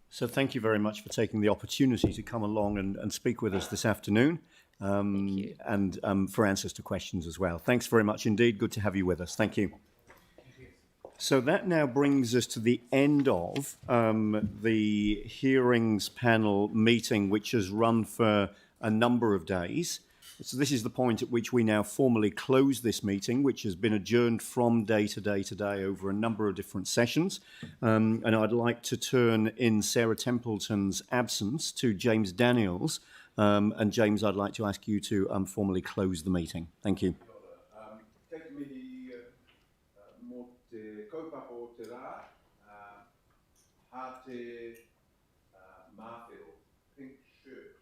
So thank you very much for taking the opportunity to come along and speak with us this afternoon. And for answers to questions as well. Thanks very much indeed. Good to have you with us. Thank you. So that now brings us to the end of the hearings panel meeting, which has run for a number of days. So this is the point at which we now formally close this meeting, which has been adjourned from day to day today over a number of different sessions. And I'd like to turn in Sarah Templeton's absence to James Daniels. And James, I'd like to ask you to formally close the meeting. Thank you. Pink shirt.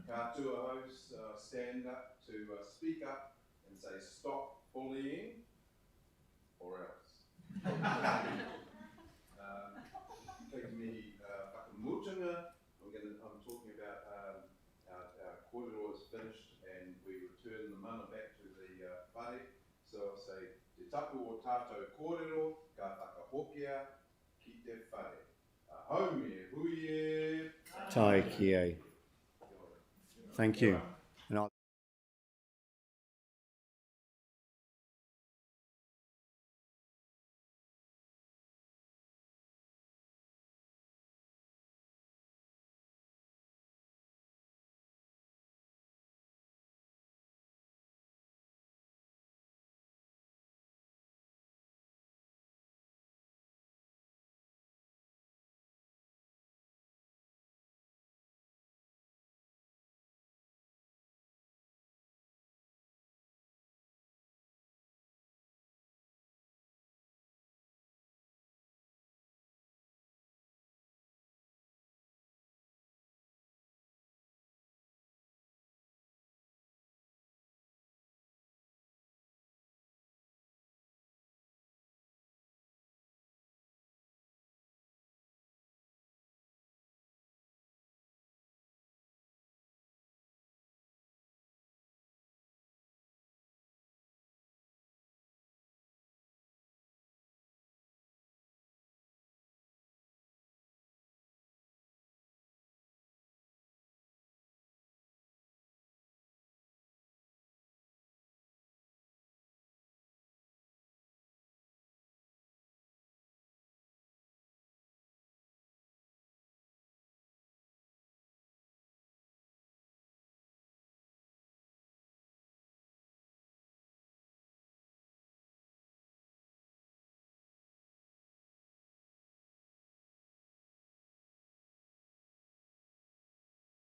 Kātua hosts stand up to speak up and say stop bullying or else. Kei mihi whakamutanga. I'm talking about our kōrero is finished and we return the mana back to the whare. So I'll say, te tapu o tātou kōrero, ka whakahokia ki te whare. Ahau me hui e. Tai kia. Thank you. And